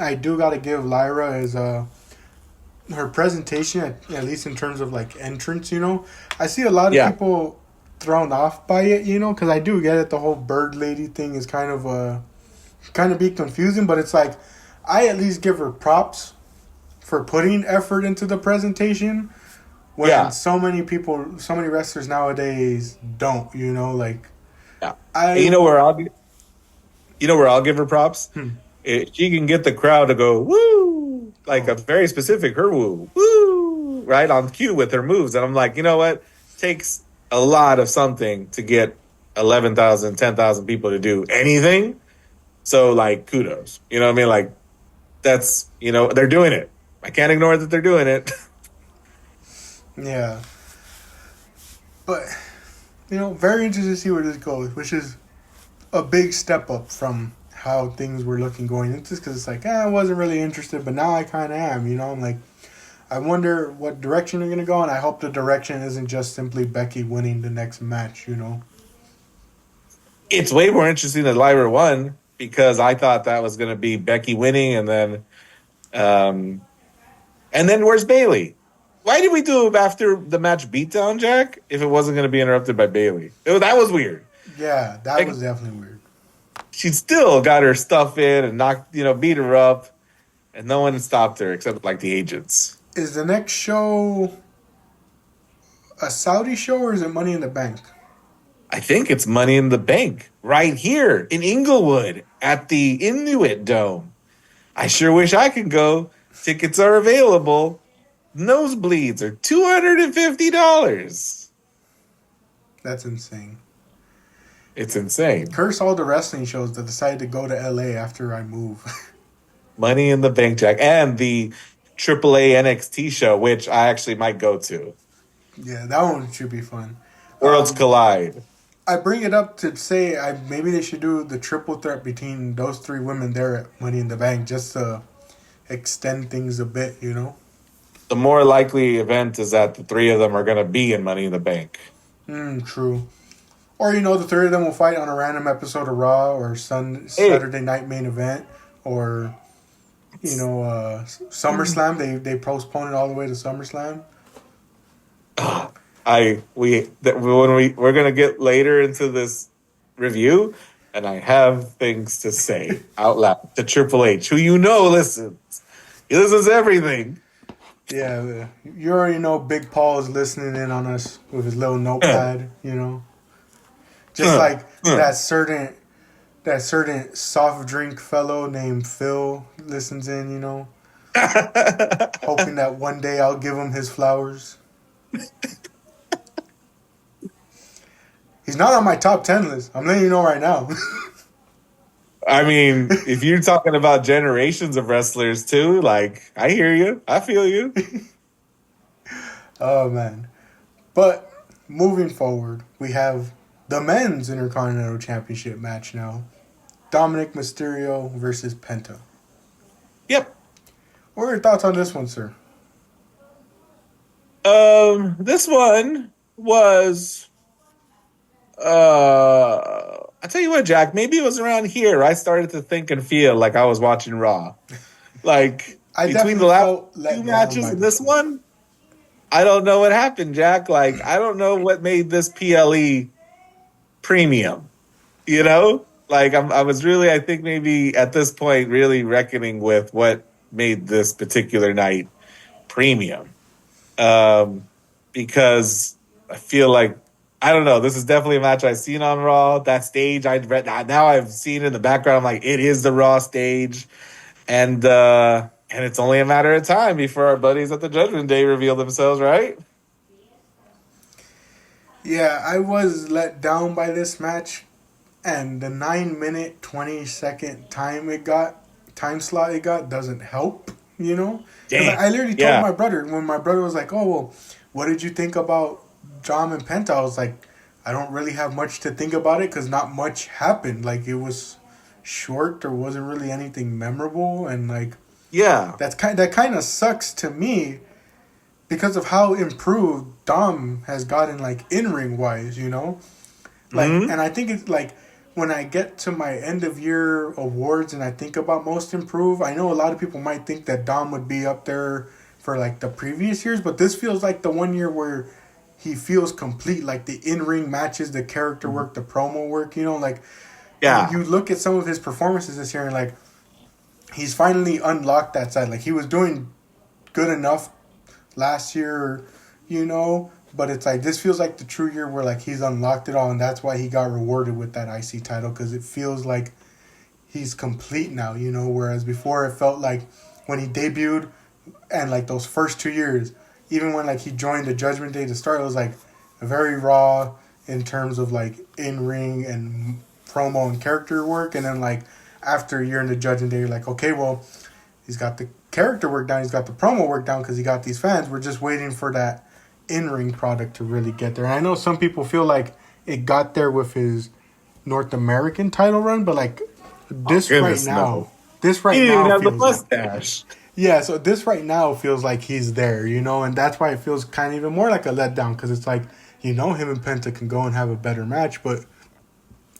I do got to give Lyra is her presentation, at least in terms of like entrance. You know, I see a lot of Yeah, people thrown off by it. You know, because I do get it. The whole bird lady thing is kind of be confusing, but it's like I at least give her props for putting effort into the presentation when yeah, so many people, so many wrestlers nowadays don't. You know, like yeah. And I. you know where I'll give her props? Hmm. She can get the crowd to go woo, like a Oh, very specific her woo, right on cue with her moves. And I'm like, you know what? Takes a lot of something to get 11,000, 10,000 people to do anything. So like kudos. You know what I mean? Like that's, they're doing it. I can't ignore that they're doing it. yeah. But, very interested to see where this goes, which is a big step up from how things were looking going into this, because it's like, I wasn't really interested, but now I kind of am. I'm like, I wonder what direction they're going to go, and I hope the direction isn't just simply Becky winning the next match. It's way more interesting than Lyra won because I thought that was going to be Becky winning um and then where's Bailey? Why did we do it after the match beatdown, Jack? If it wasn't going to be interrupted by Bailey, that was weird. Yeah, that Like was definitely weird. she still got her stuff in and knocked, beat her up, and no one stopped her except like the agents. Is the next show a Saudi show or is it Money in the Bank? I think it's Money in the Bank right here in Inglewood at the Inuit Dome. I sure wish I could go. Tickets are available. Nosebleeds are $250. That's insane. It's insane. Curse all the wrestling shows that decided to go to LA after I move. Money in the Bank, Jack, and the AAA NXT show, which I actually might go to. Yeah, that one should be fun. Worlds Um, collide. I bring it up to say maybe they should do the triple threat between those three women there at Money in the Bank just to extend things a bit. The more likely event is that the three of them are going to be in Money in the Bank. True. Or the three of them will fight on a random episode of Raw or Hey, Saturday Night Main Event or SummerSlam. They postpone it all the way to SummerSlam. we're gonna get later into this review, and I have things to say out loud to Triple H, who listens. He listens to everything. Yeah, you already know Big Paul is listening in on us with his little notepad. Just like that certain soft drink fellow named Phil listens in. Hoping that one day I'll give him his flowers. He's not on my top 10 list. I'm letting you know right now. I mean, if you're talking about generations of wrestlers too, like I hear you, I feel you. Oh man. But moving forward, we have the men's Intercontinental Championship match now. Dominic Mysterio versus Penta. Yep. What are your thoughts on this one, sir? This one was I tell you what, Jack, maybe it was around here I started to think and feel like I was watching Raw. Like I between the definitely last felt two let down matches by and this this one. one, I don't know what happened, Jack. Like I don't know what made this PLE premium. Like I was really, I think maybe at this point really reckoning with what made this particular night premium. Um, because I feel like I don't know. This is definitely a match I've seen on Raw. That stage I read now I've seen in the background. I'm like, it is the Raw stage, and it's only a matter of time before our buddies at the Judgment Day reveal themselves, right? Yeah, I was let down by this match, and the 9 minute 20 second time slot it got doesn't help. You know, because Damn. I literally told Yeah. my brother when my brother was like, "Oh well, what did you think about John and Penta?" I was like, "I don't really have much to think about it because not much happened. Like it was short. There wasn't really anything memorable, and like Yeah. that kind of sucks to me because of how improved Dom has gotten like in ring wise, you know? Like Hmm. and I think it's like when I get to my end of year awards and I think about most improved, I know a lot of people might think that Dom would be up there for like the previous years, but this feels like the one year where he feels complete, like the in ring matches, the character work, the promo work, you know, like Yeah. you look at some of his performances this year and like he's finally unlocked that side. Like he was doing good enough last year, you know. But it's like this feels like the true year where like he's unlocked it all, and that's why he got rewarded with that IC title because it feels like he's complete now, you know. Whereas before it felt like when he debuted and like those first 2 years, even when like he joined the Judgment Day to start, it was like very raw in terms of like in ring and promo and character work, and then like after a year in the Judgment Day, you're like, okay, well, he's got the character work down, he's got the promo work down because he got these fans. We're just waiting for that in ring product to really get there. And I know some people feel like it got there with his North American title run, but like Oh this right goodness, no. now, this He right didn't even now have the feels like mustache. yeah. So this right now feels like he's there, you know, and that's why it feels kind of even more like a letdown because it's like you know him and Penta can go and have a better match, but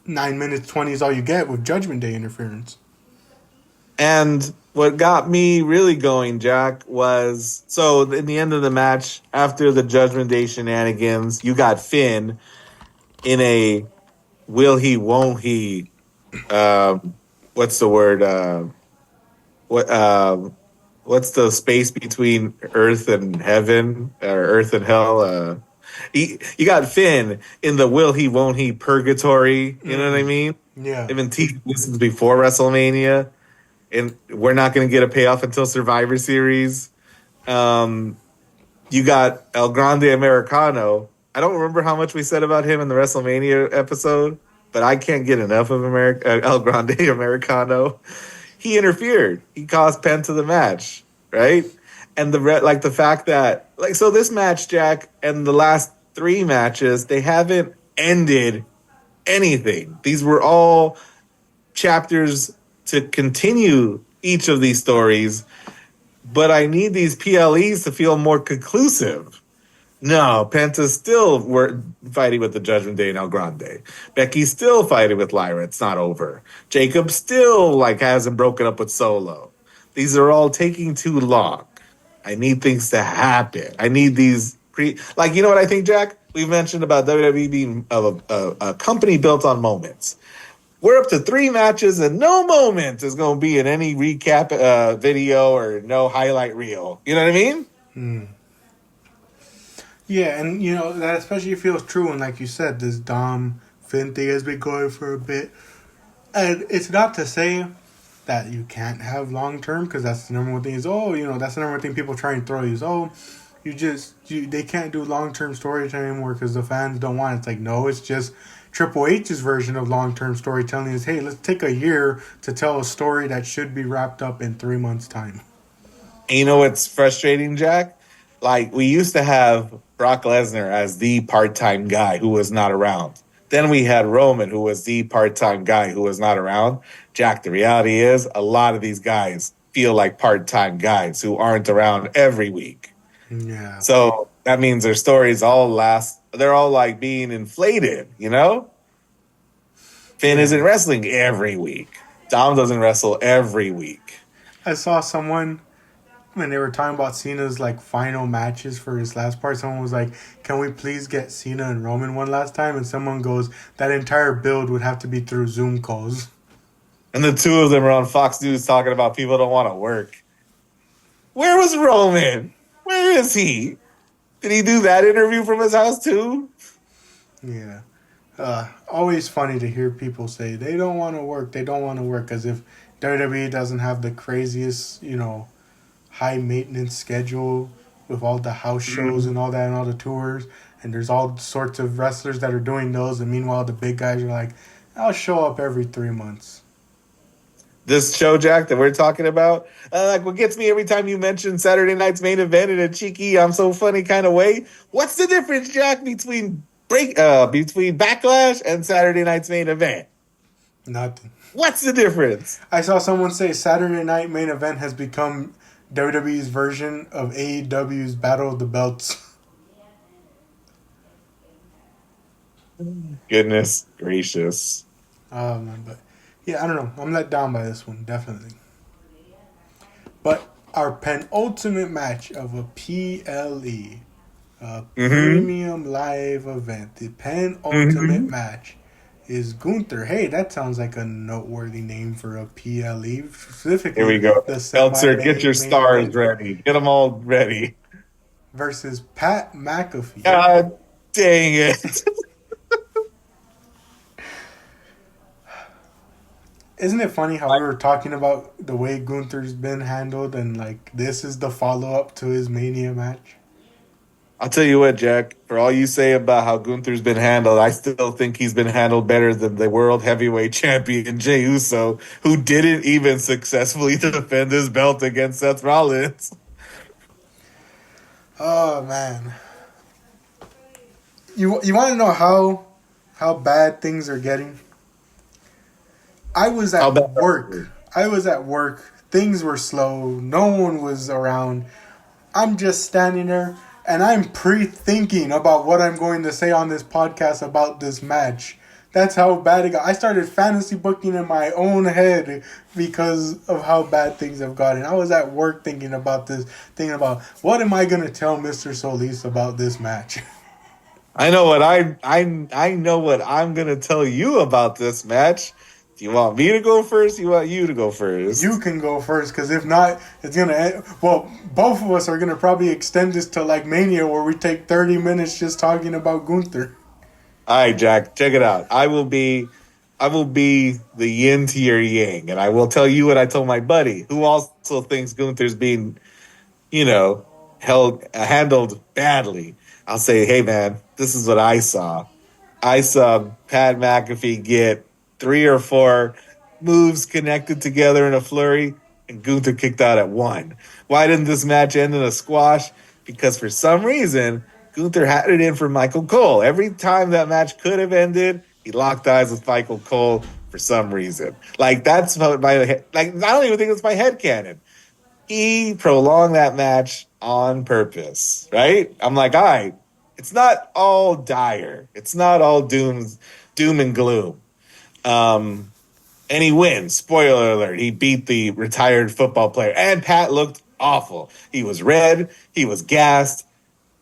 9 minutes 20 is all you get with Judgment Day interference. And what got me really going, Jack, was so in the end of the match, after the Judgment Day shenanigans, you got Finn in a will he, won't he? What's the word? What? What's the space between Earth and Heaven or Earth and Hell? You got Finn in the will he, won't he purgatory. You know what I mean? Yeah. They've been teasing this since before WrestleMania, and we're not going to get a payoff until Survivor Series. Um, you got El Grande Americano. I don't remember how much we said about him in the WrestleMania episode, but I can't get enough of El Grande Americano. He interfered. He caused Penta the match, right? And like the fact that like so this match, Jack, and the last three matches, they haven't ended anything. These were all chapters to continue each of these stories, but I need these PLEs to feel more conclusive. No, Penta's still fighting with the Judgment Day and El Grande. Becky's still fighting with Lyra. It's not over. Jacob still like hasn't broken up with Solo. These are all taking too long. I need things to happen. I need these like you know what I think, Jack? We've mentioned about WWE being a company built on moments. We're up to three matches, and no moment is going to be in any recap video or no highlight reel. You know what I mean? Yeah, and you know that especially feels true. And like you said, this Dom Finn thing has been going for a bit, and it's not to say that you can't have long term because that's the number one thing. Is oh, you know that's the number one thing people try and throw you is oh, they can't do long term storytelling anymore because the fans don't want it. It's like no, it's just Triple H's version of long term storytelling is hey, let's take a year to tell a story that should be wrapped up in 3 months time. And you know what's frustrating, Jack? Like we used to have Brock Lesnar as the part-time guy who was not around. Then we had Roman, who was the part-time guy who was not around. Jack, the reality is a lot of these guys feel like part-time guys who aren't around every week. Yeah. So that means their stories all last, they're all like being inflated, you know? Finn Yeah. isn't wrestling every week. Dom doesn't wrestle every week. I saw someone when they were talking about Cena's like final matches for his last part. Someone was like, "Can we please get Cena and Roman one last time?" And someone goes, "That entire build would have to be through Zoom calls." And the two of them are on Fox News talking about people don't want to work. Where was Roman? Where is he? Did he do that interview from his house too? Yeah. Always funny to hear people say they don't want to work. They don't want to work, as if WWE doesn't have the craziest, high maintenance schedule with all the house shows Mhm. and all that and all the tours. And there's all sorts of wrestlers that are doing those. And meanwhile, the big guys are like, I'll show up every 3 months. This show, Jack, that we're talking about, like what gets me every time you mention Saturday night's main event in a cheeky, I'm so funny kind of way. What's the difference, Jack, between Backlash and Saturday night's main event? Nothing. What's the difference? I saw someone say Saturday Night Main Event has become WWE's version of AEW's Battle of the Belts. Goodness gracious. Oh man, but yeah, I don't know. I'm let down by this one, definitely. But our penultimate match of a PLE, a Mm-hmm. premium live event, the penultimate Mm-hmm. match is Gunther. Hey, that sounds like a noteworthy name for a PLE, Here specifically we go. the Eltzer, get your semi-main stars event ready. Get them all ready. versus Pat McAfee. God dang it. Isn't it funny how we were talking about the way Gunther's been handled, and like this is the follow up to his Mania match? I'll tell you what, Jack, for all you say about how Gunther's been handled, I still think he's been handled better than the world heavyweight champion Jey Uso, who didn't even successfully defend his belt against Seth Rollins. Oh man, you want to know how bad things are getting? I was How at about work. that? I was at work. Things were slow. No one was around. I'm just standing there and I'm pre-thinking about what I'm going to say on this podcast about this match. That's how bad it got. I started fantasy booking in my own head because of how bad things have gotten. I was at work thinking about this, thinking about what am I going to tell Mr. Solis about this match. I know what I'm gonna tell you about this match. Do you want me to go first? You want you to go You first? can go first, because if not, it's gonna end. Well, both of us are gonna probably extend this to like Mania, where we take 30 minutes just talking about Gunther. All right, Jack, check it out. I will be the yin to your yang, and I will tell you what I told my buddy, who also thinks Gunther's being, you know, handled badly. I'll say, hey man, this is what I saw. I saw Pat McAfee get three or four moves connected together in a flurry, and Gunther kicked out at one. Why didn't this match end in a squash? Because for some reason, Gunther had it in for Michael Cole. Every time that match could have ended, he locked eyes with Michael Cole for some reason. Like that's what I don't even think it's my head canon. He prolonged that match on purpose, right? I'm like, all right, it's not all dire. It's not all doom and gloom. Um, and he wins. Spoiler alert: he beat the retired football player, and Pat looked awful. He was red. He was gassed.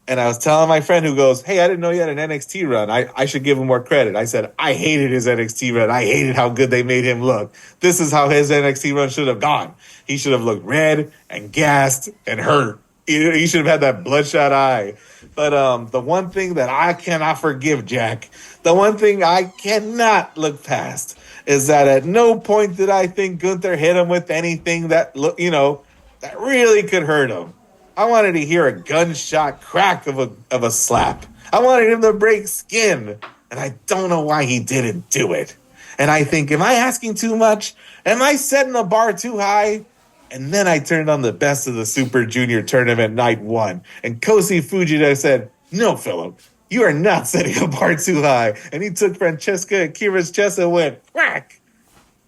And I was telling my friend who goes, hey, I didn't know he had an NXT run. I should give him more credit. I said, I hated his NXT run. I hated how good they made him look. This is how his NXT run should have gone. He should have looked red and gassed and hurt. He should have had that bloodshot eye. But the one thing that I cannot forgive, Jack, the one thing I cannot look past is that at no point did I think Gunther hit him with anything that, that really could hurt him. I wanted to hear a gunshot crack of a slap. I wanted him to break skin, and I don't know why he didn't do it. And I think, am I asking too much? Am I setting the bar too high? And then I turned on the best of the Super Junior tournament night one, and Kosi Fujita said, "No, Philip, you are not setting a bar too high." And he took Francesca Akira's chest and went crack,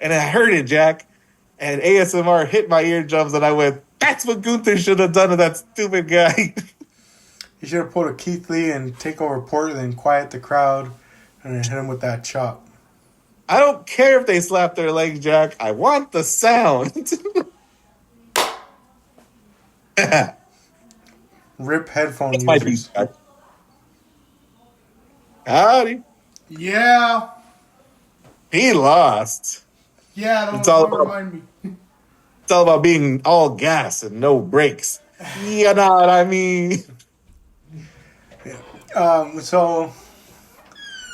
and I heard it, Jack. And ASMR hit my eardrums, and I went, "That's what Gunther should have done to that stupid guy." He should have pulled a Keith Lee and take over Portland and quiet the crowd, and then hit him with that chop. I don't care if they slap their legs, Jack. I want the sound. That's Rip headphone my beat, users. Jack. Howdy. Yeah, He lost. yeah. It's Don't all don't about remind me. it's all about being all gas and no brakes. You know what I mean? So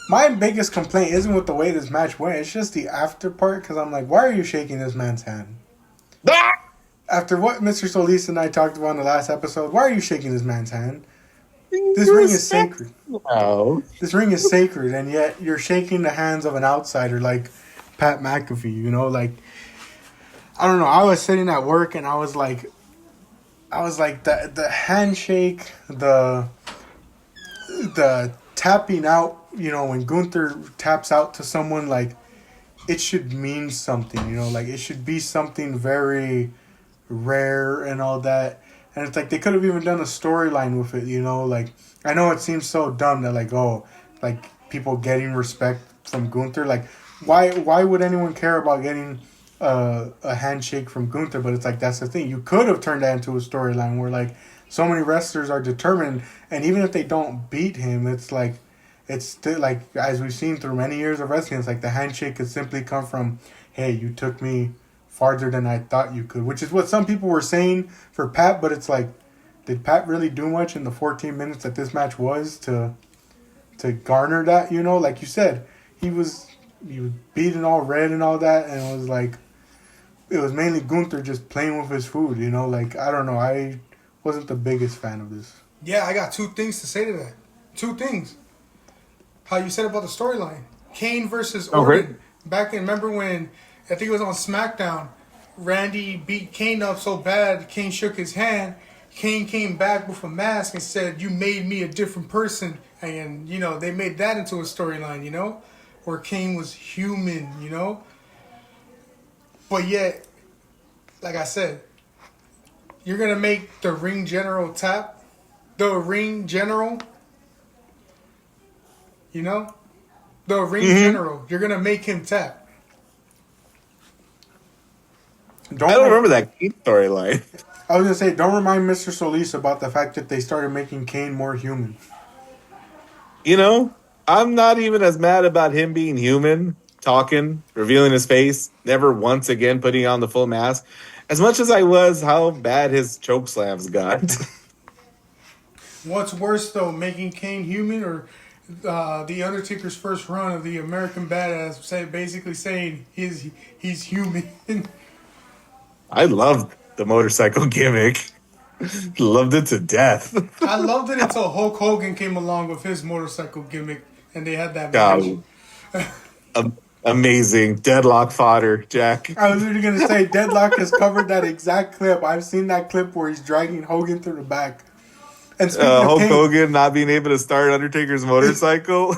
My biggest complaint isn't with the way this match went. It's just the after part because I'm like, why are you shaking this man's hand? Ah! After what Mr. Solis and I talked about in the last episode, why are you shaking this man's hand? This ring is Respect. sacred. No. This ring is sacred, and yet you're shaking the hands of an outsider like Pat McAfee. You know, like I don't know. I was sitting at work and I was like the handshake, the tapping out. You know, when Gunther taps out to someone, like it should mean something. You know, like it should be something very rare and all that. And it's like they could have even done a storyline with it, you know. Like I know it seems so dumb that like people getting respect from Gunther. Like why would anyone care about getting a handshake from Gunther? But it's like that's the thing. You could have turned that into a storyline where like so many wrestlers are determined, and even if they don't beat him, it's like it's still like as we've seen through many years of wrestling, it's like the handshake could simply come from, hey, you took me farther than I thought you could, which is what some people were saying for Pat, but it's like, did Pat really do much in the 14 minutes that this match was to garner that, you know? Like you said, he was beaten all red and all that, and it was like, it was mainly Gunther just playing with his food, you know? Like, I don't know, I wasn't the biggest fan of this. Yeah, I got two things to say to that. Two things. How you said about the storyline. Kane versus Orton. Back in, remember when, I think it was on SmackDown, Randy beat Kane up so bad, Kane shook his hand. Kane came back with a mask and said, you made me a different person. And, you know, they made that into a storyline, you know? Where Kane was human, you know? But yet, like I said, you're going to make the ring general tap. The ring general, you know? The ring general, you're going to make him tap. I don't remember that Kane storyline. I was going to say, don't remind Mr. Solis about the fact that they started making Kane more human. You know, I'm not even as mad about him being human, talking, revealing his face, never once again putting on the full mask, as much as I was how bad his choke slams got. What's worse, though, making Kane human or the Undertaker's first run of the American Badass, basically saying he's human? I loved the motorcycle gimmick. Loved it to death. I loved it until Hulk Hogan came along with his motorcycle gimmick, and they had that match. Amazing. Deadlock fodder, Jack. I was literally going to say, Deadlock has covered that exact clip. I've seen that clip where he's dragging Hogan through the back. And speaking of Hulk Kane, Hogan not being able to start Undertaker's motorcycle.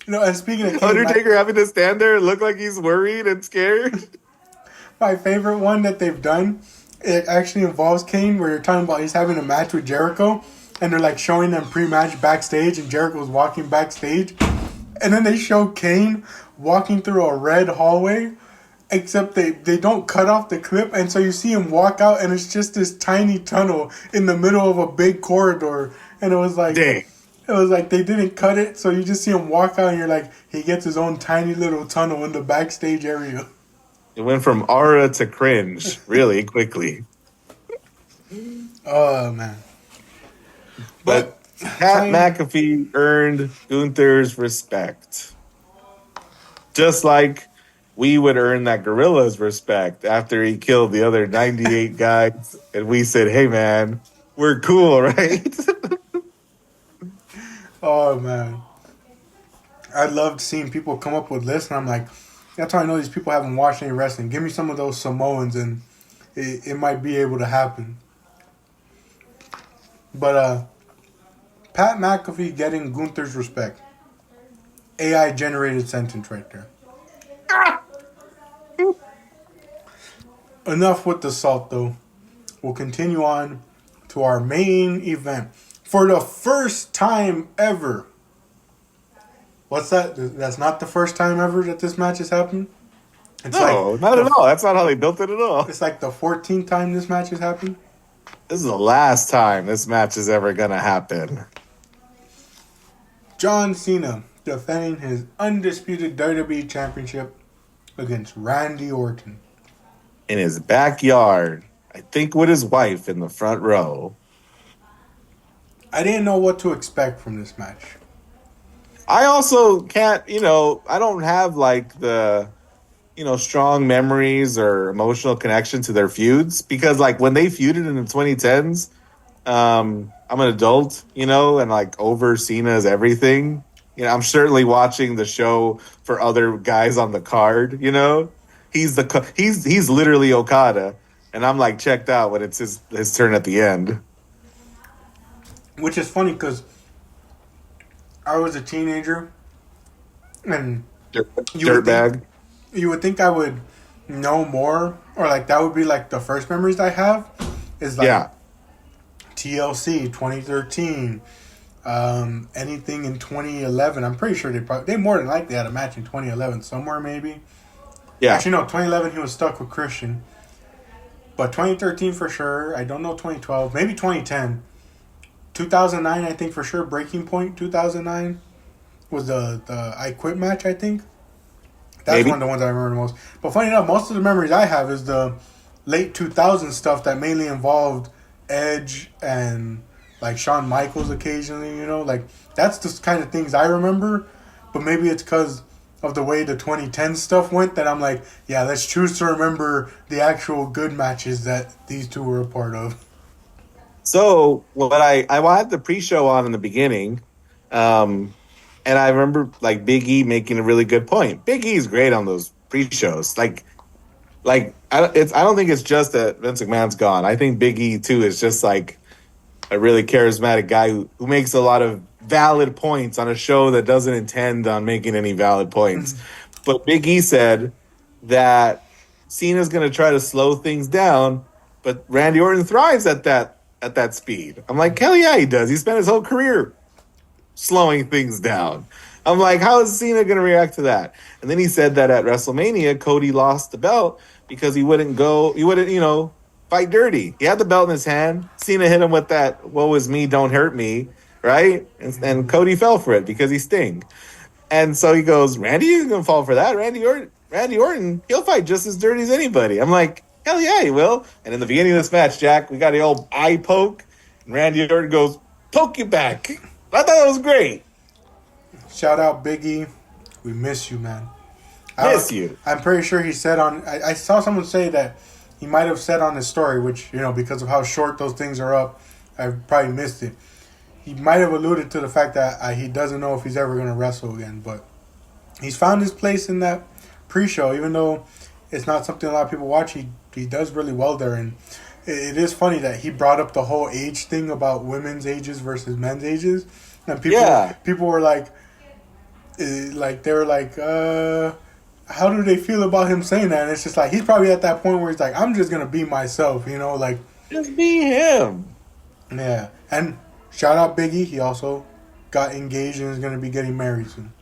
No, and speaking of Kane, Undertaker having to stand there and look like he's worried and scared. my favorite one that they've done, it actually involves Kane, where you're talking about he's having a match with Jericho, and they're like showing them pre-match backstage, and Jericho's walking backstage, and then they show Kane walking through a red hallway, except they don't cut off the clip, and so you see him walk out, and it's just this tiny tunnel in the middle of a big corridor, and it was like, dang. It was like they didn't cut it, so you just see him walk out, and you're like, he gets his own tiny little tunnel in the backstage area. It went from aura to cringe really quickly. Oh, man. But Pat McAfee earned Gunther's respect. Just like we would earn that Gorilla's respect after he killed the other 98 guys. And we said, hey, man, we're cool, right? Oh, man. I loved seeing people come up with lists, and I'm like, that's how I know these people haven't watched any wrestling. Give me some of those Samoans, and it might be able to happen. But Pat McAfee getting Gunther's respect. AI-generated sentence right there. Enough with the salt, though. We'll continue on to our main event. For the first time ever. What's that? That's not the first time ever that this match has happened? No, not at all. That's not how they built it at all. It's like the 14th time this match has happened. This is the last time this match is ever going to happen. John Cena defending his undisputed WWE Championship against Randy Orton. In his backyard, I think with his wife in the front row. I didn't know what to expect from this match. I also can't, I don't have like the, strong memories or emotional connection to their feuds because like when they feuded in the 2010s, I'm an adult, and like over Cena's everything. I'm certainly watching the show for other guys on the card. He's literally Okada, and I'm like checked out when it's his turn at the end. Which is funny because I was a teenager, and you would think Dirtbag. you would think I would know more, or like that would be like the first memories I have is like Yeah. TLC 2013, anything in 2011. I'm pretty sure they more than likely had a match in 2011 somewhere maybe. Yeah. Actually no, 2011 he was stuck with Christian, but 2013 for sure. I don't know 2012, maybe 2010, 2009 I think for sure. Breaking Point 2009 was the I Quit match I think. That's Maybe. one of the ones I remember the most. But funny enough, most of the memories I have is the late 2000s stuff that mainly involved Edge and like Shawn Michaels occasionally, like that's the kind of things I remember. But maybe it's because of the way the 2010 stuff went that I'm like, yeah, let's choose to remember the actual good matches that these two were a part of. So what I had the pre-show on in the beginning, um, and I remember like Big E making a really good point. Big E is great on those pre-shows. I don't think it's just that Vince McMahon's gone. I think Big E too is just like a really charismatic guy who makes a lot of valid points on a show that doesn't intend on making any valid points. But Big E said that Cena's going to try to slow things down, but Randy Orton thrives at that speed. I'm like, hell yeah, he does. He spent his whole career slowing things down. I'm like, how is Cena going to react to that? And then he said that at WrestleMania, Cody lost the belt because he wouldn't, fight dirty. He had the belt in his hand. Cena hit him with that, woe is me, don't hurt me, right? And Cody fell for it because he Sting. And so he goes, Randy isn't going to fall for that. Randy Orton, he'll fight just as dirty as anybody. I'm like, hell yeah, he will. And in the beginning of this match, Jack, we got the old eye poke. And Randy Orton goes, poke you back. I thought that was great. Shout out Biggie, we miss you, man. Miss you. I'm pretty sure he said on. I saw someone say that he might have said on his story, which because of how short those things are up, I probably missed it. He might have alluded to the fact that he doesn't know if he's ever going to wrestle again, but he's found his place in that pre-show. Even though it's not something a lot of people watch, he does really well there, and it is funny that he brought up the whole age thing about women's ages versus men's ages, and people were like they were like, how do they feel about him saying that? And it's just like he's probably at that point where he's like, I'm just gonna be myself, like just be him. Yeah, and shout out Biggie. He also got engaged and is gonna be getting married soon.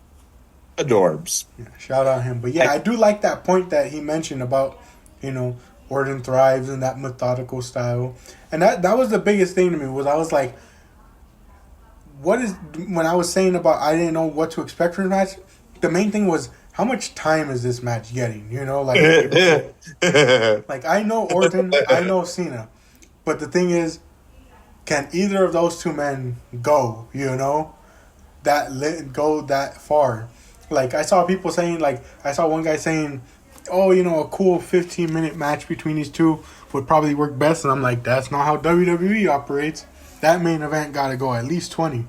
Adorbs. Yeah, shout out him. But yeah, I do like that point that he mentioned about Orton thrives in that methodical style, and that was the biggest thing to me. Was I was like, what is when I was saying about I didn't know what to expect from the match. The main thing was how much time is this match getting? Like I know Orton, I know Cena, but the thing is, can either of those two men go? Go that far. Like I saw people saying, like I saw one guy saying, "Oh, a cool 15-minute match between these two would probably work best." And I'm like, that's not how WWE operates. That main event got to go at least 20.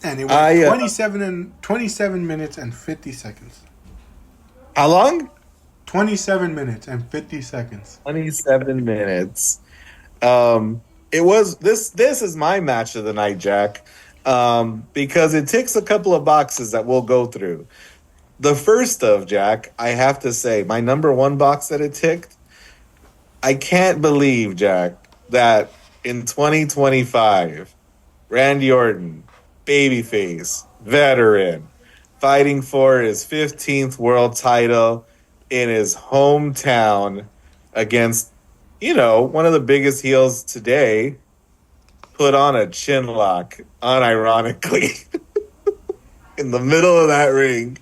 And it went 27 minutes and 50 seconds. How long? 27 minutes and 50 seconds. 27 minutes. It was this is my match of the night, Jack. Because it ticks a couple of boxes that we'll go through. The first of, Jack, I have to say, my number one box that it ticked, I can't believe, Jack, that in 2025, Randy Orton, babyface, veteran, fighting for his 15th world title in his hometown against, one of the biggest heels today, put on a chin lock, unironically, in the middle of that ring.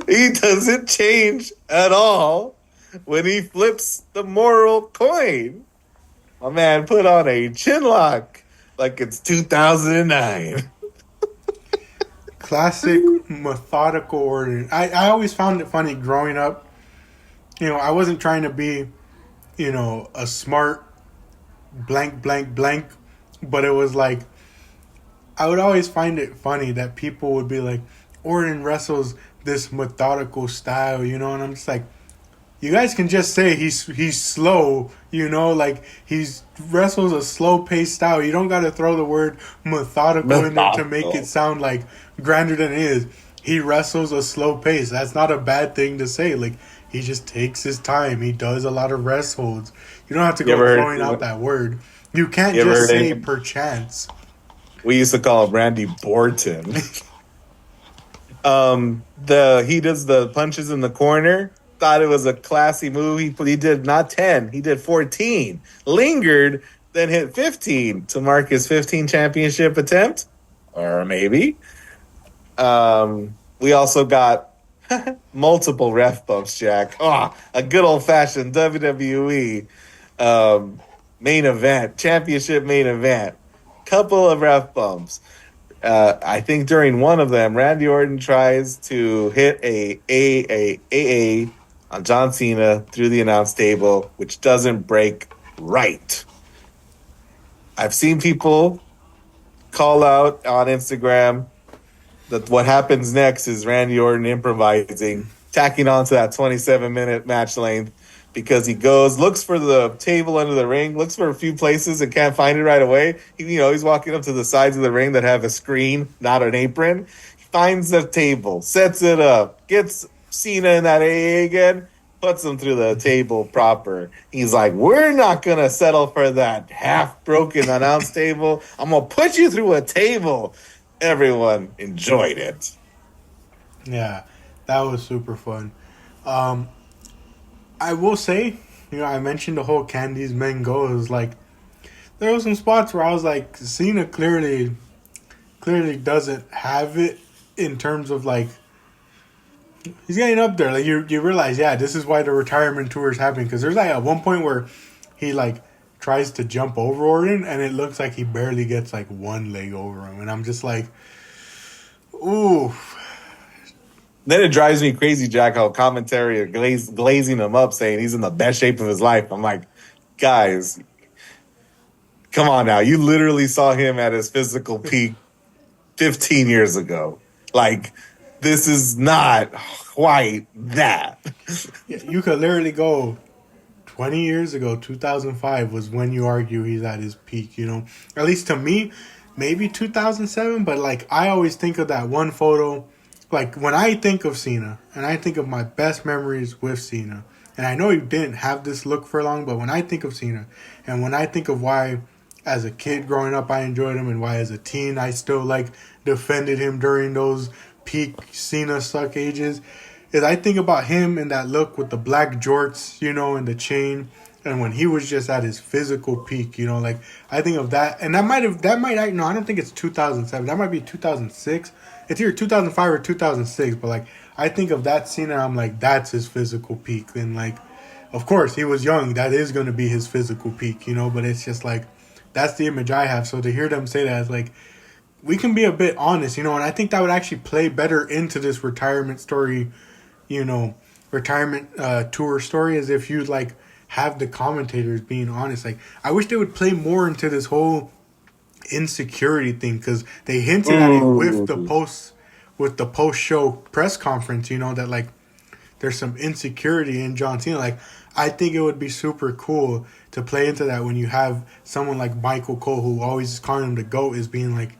He doesn't change at all when he flips the moral coin. My man put on a chin lock like it's 2009. Classic methodical ordering. I always found it funny growing up. I wasn't trying to be, a smart blank, blank, blank, but it was like, I would always find it funny that people would be like, Orton wrestles this methodical style, and I'm just like, you guys can just say he's slow, like he's wrestles a slow paced style. You don't got to throw the word methodical in there to make it Methodical. sound like grander than it is. He wrestles a slow pace. That's not a bad thing to say. Like he just takes his time. He does a lot of rest holds. You don't have to You go ever throwing out heard? that word. You can't You ever just heard say any? perchance. We used to call him Randy Borton. He does the punches in the corner. Thought it was a classy move. He did not 10, he did 14. Lingered, then hit 15 to mark his 15 championship attempt, or maybe. We also got multiple ref bumps, Jack. Oh, a good old fashioned WWE um, main event, championship main event. Couple of ref bumps. I think during one of them, Randy Orton tries to hit a on John Cena through the announce table, which doesn't break right. I've seen people call out on Instagram that what happens next is Randy Orton improvising, tacking on to that 27-minute match length because he goes, looks for the table under the ring, looks for a few places and can't find it right away. He's walking up to the sides of the ring that have a screen, not an apron. He finds the table, sets it up, gets Cena in that AA again, puts him through the table proper. He's like, we're not going to settle for that half broken announce table. I'm going to put you through a table. Everyone enjoyed it. Yeah, that was super fun. Um, I will say, I mentioned the whole Candies Men Go. It was like there were some spots where I was like, Cena clearly doesn't have it in terms of like he's getting up there. Like you realize, yeah, this is why the retirement tour is happening because there's like at one point where he like tries to jump over Orton and it looks like he barely gets like one leg over him, and I'm just like, ooh. Then it drives me crazy, Jack, how commentary are glazing him up, saying he's in the best shape of his life. I'm like, guys, come on now. You literally saw him at his physical peak 15 years ago. Like, this is not quite that. Yeah, you could literally go 20 years ago, 2005 was when you argue he's at his peak, At least to me, maybe 2007, but like I always think of that one photo. Like when I think of Cena, and I think of my best memories with Cena, and I know he didn't have this look for long, but when I think of Cena, and when I think of why as a kid growing up I enjoyed him, and why as a teen I still like defended him during those peak Cena suck ages, is I think about him in that look with the black jorts, and the chain, and when he was just at his physical peak, like I think of that, and no, I don't think it's 2007. That might be 2006. It's either 2005 or 2006. But like I think of that scene, and I'm like, that's his physical peak. And like, of course, he was young. That is going to be his physical peak, But it's just like that's the image I have. So to hear them say that, it's like we can be a bit honest, And I think that would actually play better into this retirement story, retirement tour story, as if you'd like have the commentators being honest. Like I wish they would play more into this whole insecurity thing because they hinted at it with the post show press conference. That like there's some insecurity in John Cena. Like I think it would be super cool to play into that when you have someone like Michael Cole who always is calling him the GOAT is being like,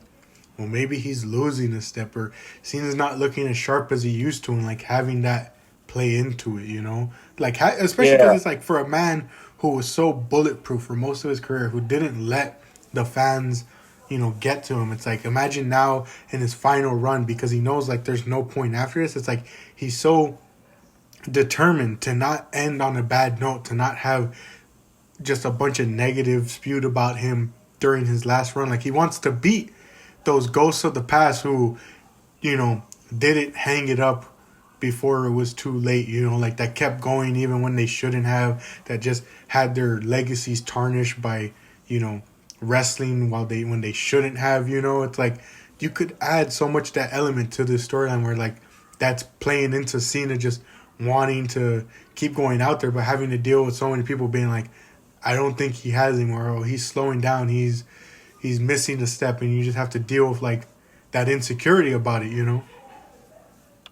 well, maybe he's losing a step or Cena's not looking as sharp as he used to, and like having that play into it, like especially because Yeah. it's like for a man who was so bulletproof for most of his career, who didn't let the fans, get to him. It's like imagine now in his final run because he knows like there's no point after this. It's like he's so determined to not end on a bad note, to not have just a bunch of negative spewed about him during his last run. Like he wants to beat those ghosts of the past who, didn't hang it up before it was too late, like that kept going even when they shouldn't have, that just had their legacies tarnished by, wrestling when they shouldn't have. It's like you could add so much that element to this storyline where like that's playing into Cena just wanting to keep going out there, but having to deal with so many people being like, I don't think he has anymore. Or he's slowing down. He's missing a step, and you just have to deal with like that insecurity about it.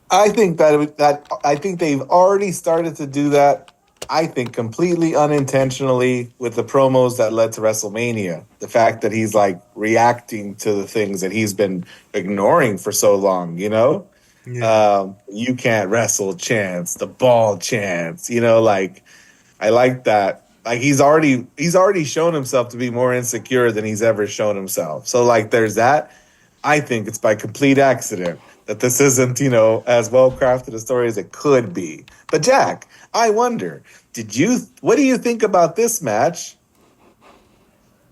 I think I think they've already started to do that. I think completely unintentionally with the promos that led to WrestleMania. The fact that he's like reacting to the things that he's been ignoring for so long, Yeah, you can't wrestle chance, the ball chance, like I like that. Like he's already shown himself to be more insecure than he's ever shown himself. So like there's that. I think it's by complete accident that this isn't, as well crafted a story as it could be. But Jack, I wonder, what do you think about this match?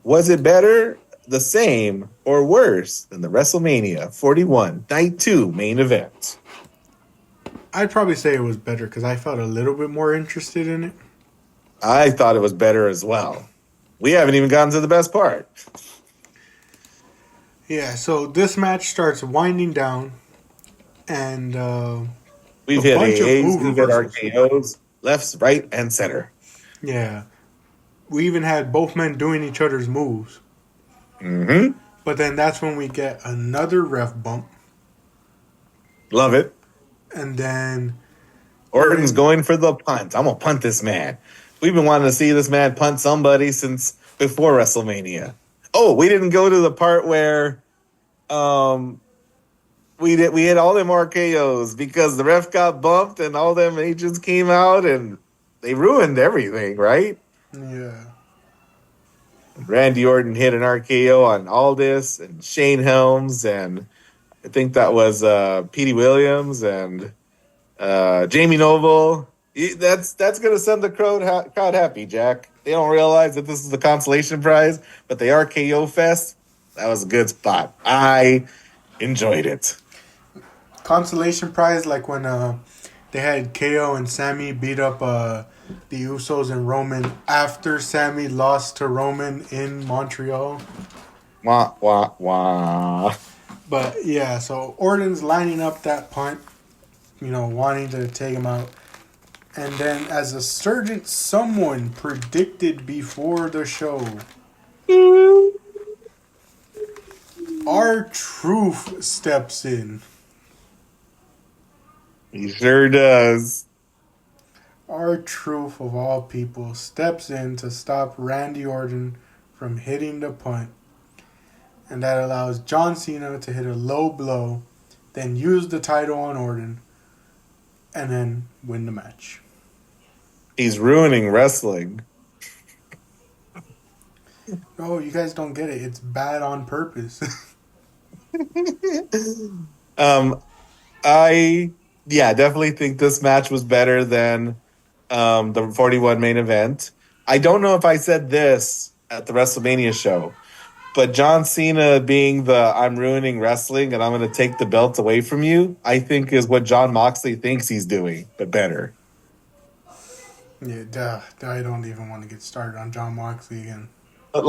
Was it better, the same, or worse than the WrestleMania 41 Night 2 main event? I'd probably say it was better because I felt a little bit more interested in it. I thought it was better as well. We haven't even gotten to the best part. Yeah, so this match starts winding down, and We've a hit bunch of AAs, move we've hit reversals. RKOs, lefts, right, and center. Yeah, we even had both men doing each other's moves. Mm-hmm. But then that's when we get another ref bump, Love it. and then Orton's going for the punt. I'm going to punt this man. We've been wanting to see this man punt somebody since before WrestleMania. Oh, we didn't go to the part where we had all them RKOs because the ref got bumped and all them agents came out and they ruined everything, right? yeah, Randy Orton hit an RKO on Aldis and Shane Helms, and I think that was Petey Williams and Jamie Noble. That's gonna send the crowd happy, Jack. They don't realize that this is the consolation prize, but the RKO Fest, that was a good spot. I enjoyed it. consolation prize like when they had KO and Sammy beat up the Usos and Roman after Sammy lost to Roman in Montreal. Wah wah wah. But yeah, so Orton's lining up that punt, wanting to take him out. And then, as a surgeon, someone predicted before the show, R-Truth steps in. He sure does. R-Truth, of all people, steps in to stop Randy Orton from hitting the punt. And that allows John Cena to hit a low blow, then use the title on Orton, and then win the match. He's ruining wrestling. Oh, you guys don't get it. It's bad on purpose. I definitely think this match was better than the 41 main event. I don't know if I said this at the WrestleMania show, but John Cena being the I'm ruining wrestling and I'm going to take the belt away from you, I think is what John Moxley thinks he's doing, but better. Yeah, I don't even want to get started on John Moxley again. But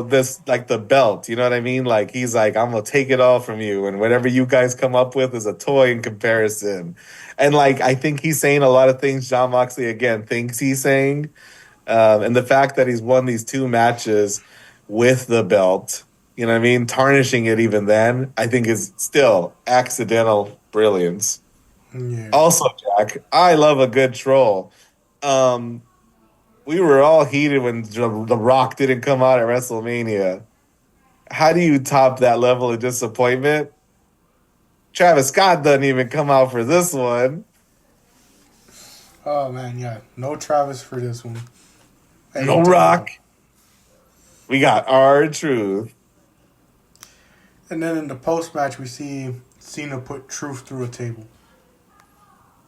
this like the belt, you know what I mean? Like he's like, I'm gonna take it all from you, and whatever you guys come up with is a toy in comparison. And like I think he's saying a lot of things John Moxley again thinks he's saying. And the fact that he's won these two matches with the belt, you know what I mean, tarnishing it even then, I think is still accidental brilliance. Yeah. Also, Jack, I love a good troll. We were all heated when The Rock didn't come out at WrestleMania. How do you top that level of disappointment? Travis Scott doesn't even come out for this one. Oh man, yeah. No Travis for this one. No Rock. We got R-Truth. And then in the post match, we see Cena put Truth through a table.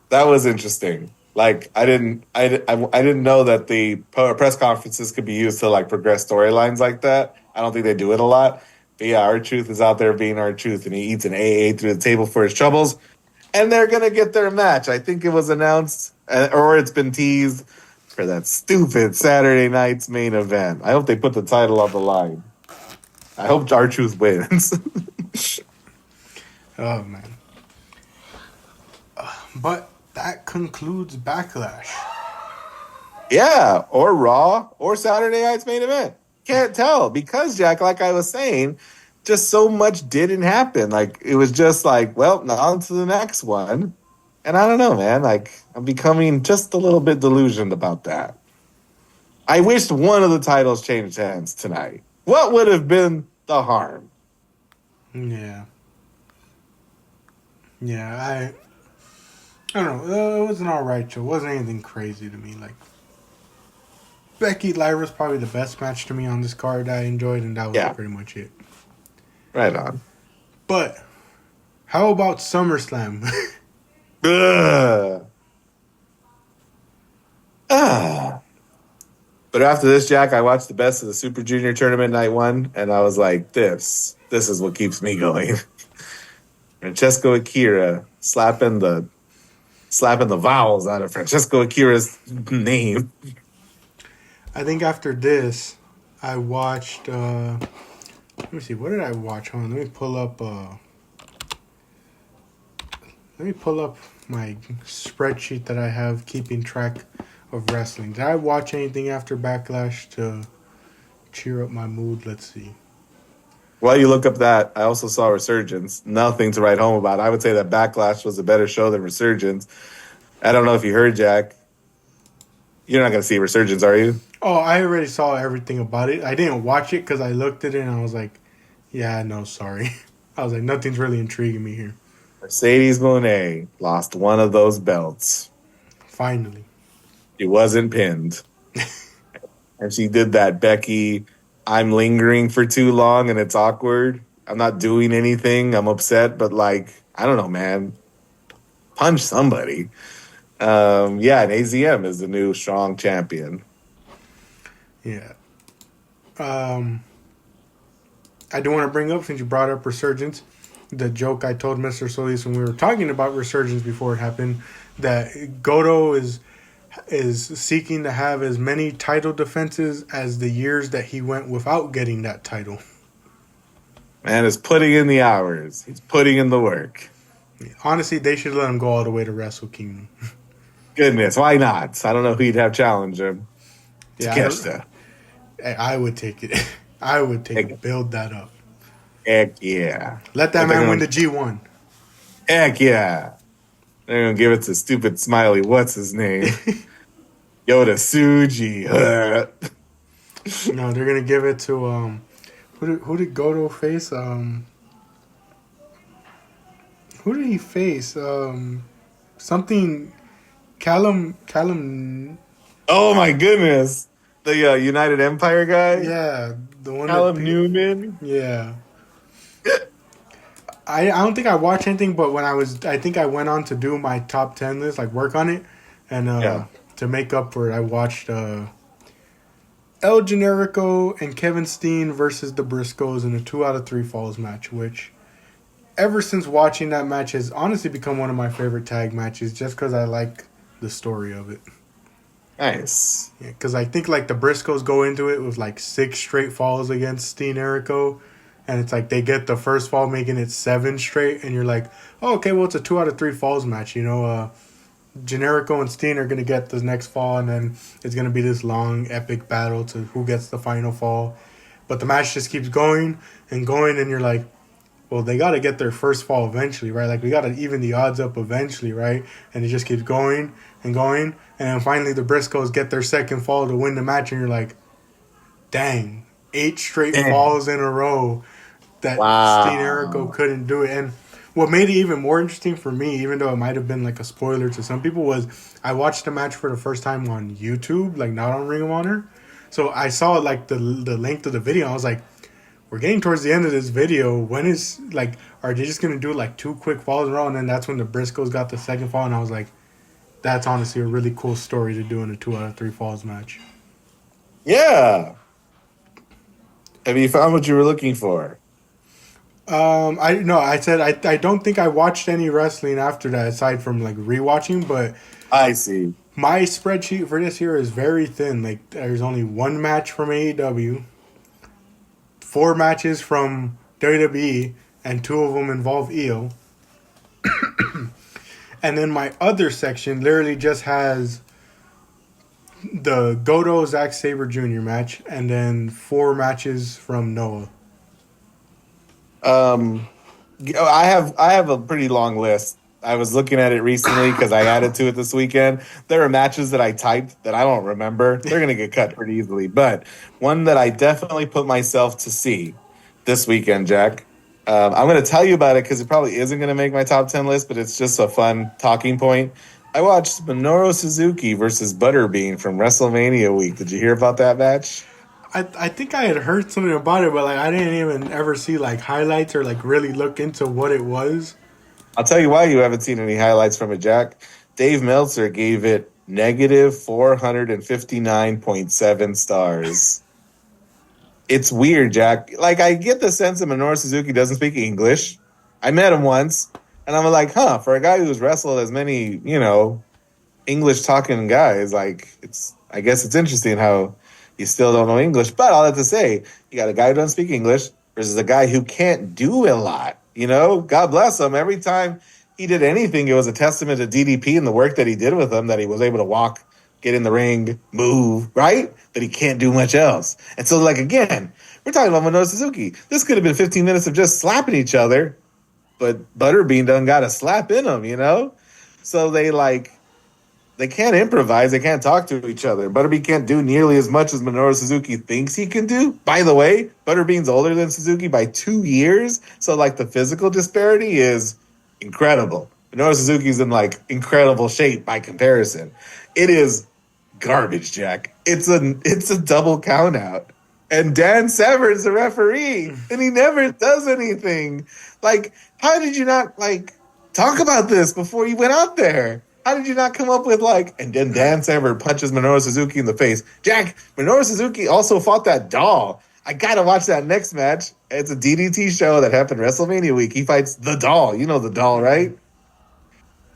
That was interesting. Like I didn't know that the press conferences could be used to like progress storylines like that. I don't think they do it a lot. But yeah, R-Truth is out there being R-Truth, and he eats an AA through the table for his troubles. And they're gonna get their match. I think it was announced, or it's been teased for that stupid Saturday night's main event. I hope they put the title on the line. I hope R-Truth wins. Oh man. But that concludes Backlash. Yeah, or Raw, or Saturday Night's Main Event. Can't tell because, Jack, like I was saying, just so much didn't happen. Like, it was just like, well, now on to the next one. And I don't know, man. Like, I'm becoming just a little bit delusioned about that. I wished one of the titles changed hands tonight. What would have been the harm? Yeah. Yeah, I don't know. It was an alright show. It wasn't anything crazy to me. Like, Becky Lyra's probably the best match to me on this card I enjoyed, and that was Yeah. pretty much it. Right on. But, how about SummerSlam? Ugh. Ah. But after this, Jack, I watched the best of the Super Junior tournament night one, and I was like, this is what keeps me going. Francesco Akira slapping the vowels out of Francesco Akira's name. I think after this, I watched, let me see, what did I watch? Hold on, let me pull up my spreadsheet that I have keeping track of wrestling. Did I watch anything after Backlash to cheer up my mood? Let's see. While you look up that, I also saw Resurgence. Nothing to write home about. I would say that Backlash was a better show than Resurgence. I don't know if you heard, Jack. You're not going to see Resurgence, are you? Oh, I already saw everything about it. I didn't watch it because I looked at it and I was like, yeah, no, sorry. I was like, nothing's really intriguing me here. Mercedes Moné lost one of those belts. Finally. She wasn't pinned. And she did that Becky, I'm lingering for too long and it's awkward. I'm not doing anything. I'm upset, but like, I don't know, man. Punch somebody. Yeah, and AZM is the new strong champion. Yeah. I do want to bring up, since you brought up Resurgence, the joke I told Mr. Solis when we were talking about Resurgence before it happened, that Goto is seeking to have as many title defenses as the years that he went without getting that title. Man is putting in the hours. He's putting in the work. Honestly, they should let him go all the way to Wrestle Kingdom. Goodness, why not? I don't know who you'd have challenge him. Yeah, Takeshita. I would take it. I would take it. Build that up. Heck yeah. Let that man win the G1. Heck yeah. They're going to give it to stupid Smiley. What's his name? Yoda Suji. No, they're going to give it to, who did Goto face? Who did he face? Something, Callum. Oh my goodness. The United Empire guy? Yeah. The one Callum Newman? Yeah. I don't think I watched anything, but I think I went on to do my top 10 list, like work on it. And to make up for it, I watched El Generico and Kevin Steen versus the Briscoes in a 2 out of 3 falls match, which ever since watching that match has honestly become one of my favorite tag matches just because I like the story of it. Nice. Yeah, because I think like the Briscoes go into it with like 6 straight falls against Steen Erico. And it's like they get the first fall, making it 7 straight. And you're like, oh, okay, well, it's a 2 out of 3 falls match. You know, Generico and Steen are going to get the next fall. And then it's going to be this long, epic battle to who gets the final fall. But the match just keeps going. And you're like, well, they got to get their first fall eventually, right? Like, we got to even the odds up eventually, right? And it just keeps going and going. And then finally the Briscoes get their second fall to win the match. And you're like, dang, 8 straight falls in a row that Steen Erico couldn't do it. And what made it even more interesting for me, even though it might have been like a spoiler to some people, was I watched the match for the first time on YouTube, like not on Ring of Honor. So I saw like the length of the video. I was like, we're getting towards the end of this video. When is, like, are they just going to do like 2 quick falls in a row? And then that's when the Briscoes got the second fall. And I was like, that's honestly a really cool story to do in a 2 out of 3 falls match. Yeah. Have you found what you were looking for? I said I don't think I watched any wrestling after that aside from like rewatching, but I see. My spreadsheet for this year is very thin. Like there's only 1 match from AEW, 4 matches from WWE, and 2 of them involve Io. And then my other section literally just has the Goto Zack Sabre Jr. match, and then 4 matches from Noah. I have a pretty long list. I was looking at it recently because I added to it this weekend. There are matches that I typed that I don't remember. They're going to get cut pretty easily. But one that I definitely put myself to see this weekend, Jack. I'm going to tell you about it because it probably isn't going to make my top 10 list, but it's just a fun talking point. I watched Minoru Suzuki versus Butterbean from WrestleMania week. Did you hear about that match? I think I had heard something about it, but like I didn't even ever see like highlights or like really look into what it was. I'll tell you why you haven't seen any highlights from it, Jack. Dave Meltzer gave it negative 459.7 stars. It's weird, Jack. Like, I get the sense that Minoru Suzuki doesn't speak English. I met him once, and I'm like, for a guy who's wrestled as many, English-talking guys, like, I guess it's interesting how you still don't know English. But all that to say, you got a guy who doesn't speak English versus a guy who can't do a lot. God bless him. Every time he did anything, it was a testament to DDP and the work that he did with him, that he was able to walk, get in the ring, move, right? But he can't do much else. And so, like, again, we're talking about Minoru Suzuki. This could have been 15 minutes of just slapping each other, but Butterbean done got a slap in him, So they can't improvise. They can't talk to each other. Butterbean can't do nearly as much as Minoru Suzuki thinks he can do. By the way, Butterbean's older than Suzuki by 2 years. So, like, the physical disparity is incredible. Minoru Suzuki's in, like, incredible shape by comparison. It is garbage, Jack. It's a double count out. And Dan Sever's the referee, and he never does anything. Like, how did you not, like, talk about this before you went out there? How did you not come up with, like, and then Dan Sever punches Minoru Suzuki in the face? Jack, Minoru Suzuki also fought that doll. I got to watch that next match. It's a DDT show that happened WrestleMania week. He fights the doll. You know the doll, right?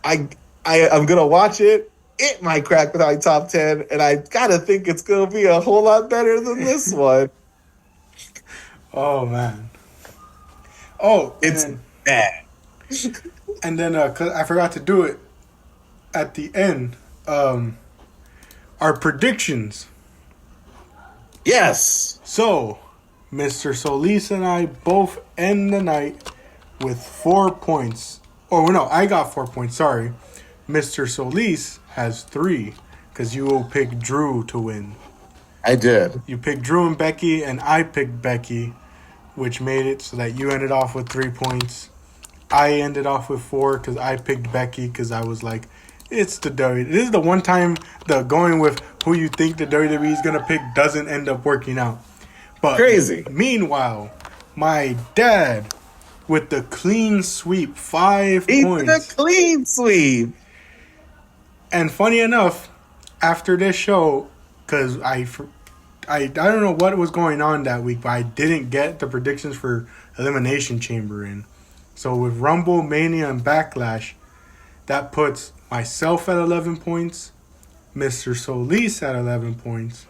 I'm going to watch it. It might crack with my top 10, and I got to think it's going to be a whole lot better than this one. Oh, man. Oh, it's bad. And then, cause I forgot to do it at the end, our predictions. Yes. So, Mr. Solis and I both end the night with 4 points. Oh, no, I got 4 points, sorry. Mr. Solis has 3, because you will pick Drew to win. I did. You picked Drew and Becky, and I picked Becky, which made it so that you ended off with 3 points. I ended off with 4 because I picked Becky because I was like, it's the WWE. This is the one time the going with who you think the WWE is going to pick doesn't end up working out. But crazy. Meanwhile, my dad with the clean sweep, 5 points. The clean sweep. And funny enough, after this show, because I don't know what was going on that week, but I didn't get the predictions for Elimination Chamber in. So with Rumble, Mania, and Backlash, that puts myself at 11 points, Mr. Solis at 11 points,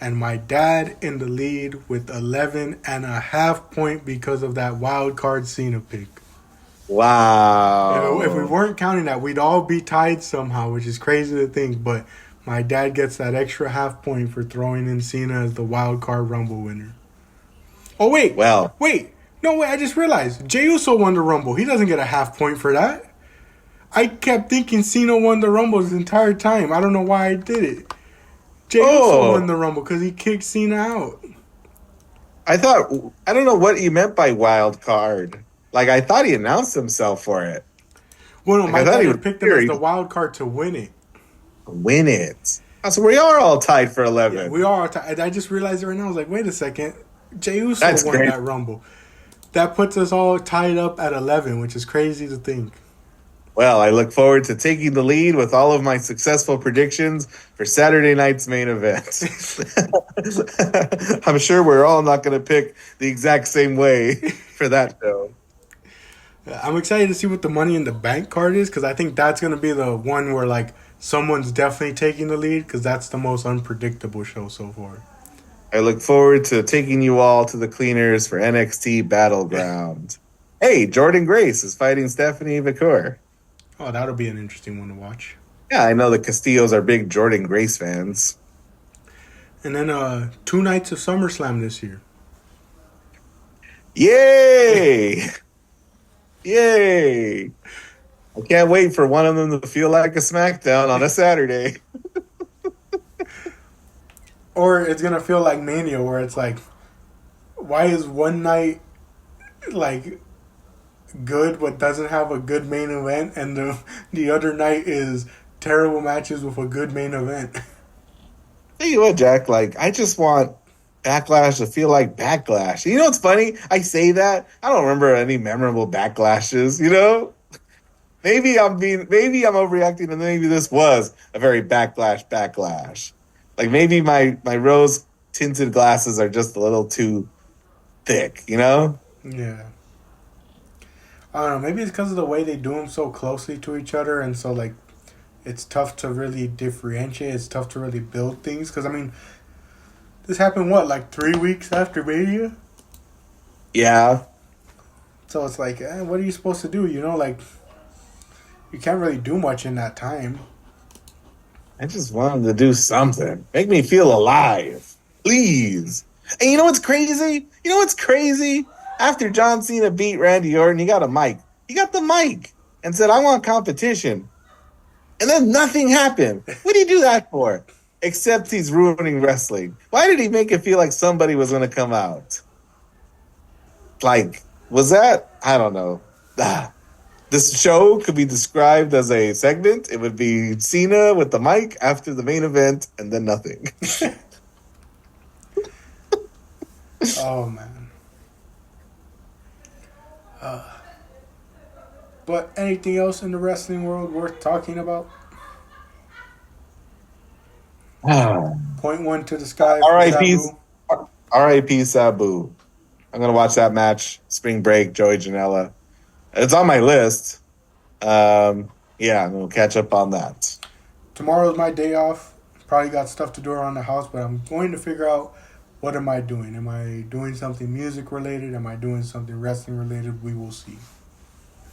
and my dad in the lead with 11.5 points because of that wild card Cena pick. Wow. If we weren't counting that, we'd all be tied somehow, which is crazy to think, but my dad gets that extra half point for throwing in Cena as the wild card Rumble winner. Oh, wait. Well. Wait. No, wait, I just realized. Jey Uso won the Rumble. He doesn't get a half point for that. I kept thinking Cena won the Rumble the entire time. I don't know why I did it. Jey Uso won the Rumble because he kicked Cena out. I don't know what you meant by wild card. Like, I thought he announced himself for it. Well, no, my dad picked him as the wild card to win it. Win it. Oh, so we are all tied for 11. Yeah, we are tied. I just realized it right now. I was like, wait a second. Jey Uso won that Rumble. That puts us all tied up at 11, which is crazy to think. Well, I look forward to taking the lead with all of my successful predictions for Saturday night's main event. I'm sure we're all not going to pick the exact same way for that show. I'm excited to see what the Money in the Bank card is because I think that's going to be the one where like someone's definitely taking the lead because that's the most unpredictable show so far. I look forward to taking you all to the cleaners for NXT Battleground. Hey, Jordan Grace is fighting Stephanie McClure. Oh, that'll be an interesting one to watch. Yeah, I know the Castillos are big Jordan Grace fans. And then 2 nights of SummerSlam this year. Yay! Yay! I can't wait for one of them to feel like a SmackDown on a Saturday. Or it's gonna feel like Mania, where it's like, why is one night like good but doesn't have a good main event, and the other night is terrible matches with a good main event? Tell you what, Jack, like, I just want Backlash to feel like Backlash. You know what's funny? I say that. I don't remember any memorable Backlashes, you know? Maybe I'm overreacting, and maybe this was a very backlash. Like, maybe my rose tinted glasses are just a little too thick, you know? Yeah. I don't know. Maybe it's because of the way they do them so closely to each other, and so like it's tough to really differentiate. It's tough to really build things. Because I mean, this happened what, like 3 weeks after Mania? Yeah. So it's like, what are you supposed to do? You know, like you can't really do much in that time. I just wanted to do something. Make me feel alive. Please. And you know what's crazy? After John Cena beat Randy Orton, he got a mic. He got the mic and said, I want competition. And then nothing happened. What did he do that for? Except he's ruining wrestling. Why did he make it feel like somebody was going to come out? Like, was that? I don't know. This show could be described as a segment. It would be Cena with the mic after the main event and then nothing. Oh, man. But anything else in the wrestling world worth talking about? Point one to the sky for R.I.P. Sabu. R.I.P. Sabu. I'm going to watch that match. Spring Break, Joey Janela. It's on my list. Yeah, I'm going to catch up on that. Tomorrow's my day off. Probably got stuff to do around the house, but I'm going to figure out, what am I doing? Am I doing something music related? Am I doing something wrestling related? We will see.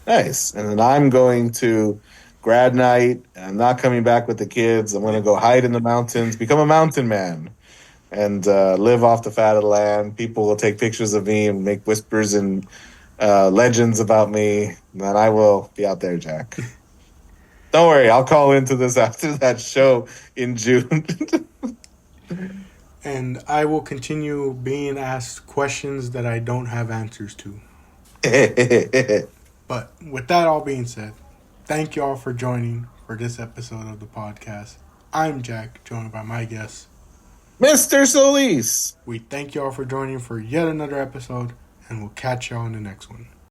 Nice. And then I'm going to grad night. And I'm not coming back with the kids. I'm going to go hide in the mountains, become a mountain man, and live off the fat of the land. People will take pictures of me and make whispers and legends about me. And then I will be out there, Jack. Don't worry. I'll call into this after that show in June. And I will continue being asked questions that I don't have answers to. But with that all being said, thank you all for joining for this episode of the podcast. I'm Jack, joined by my guest, Mr. Solis. We thank you all for joining for yet another episode, and we'll catch you all in the next one.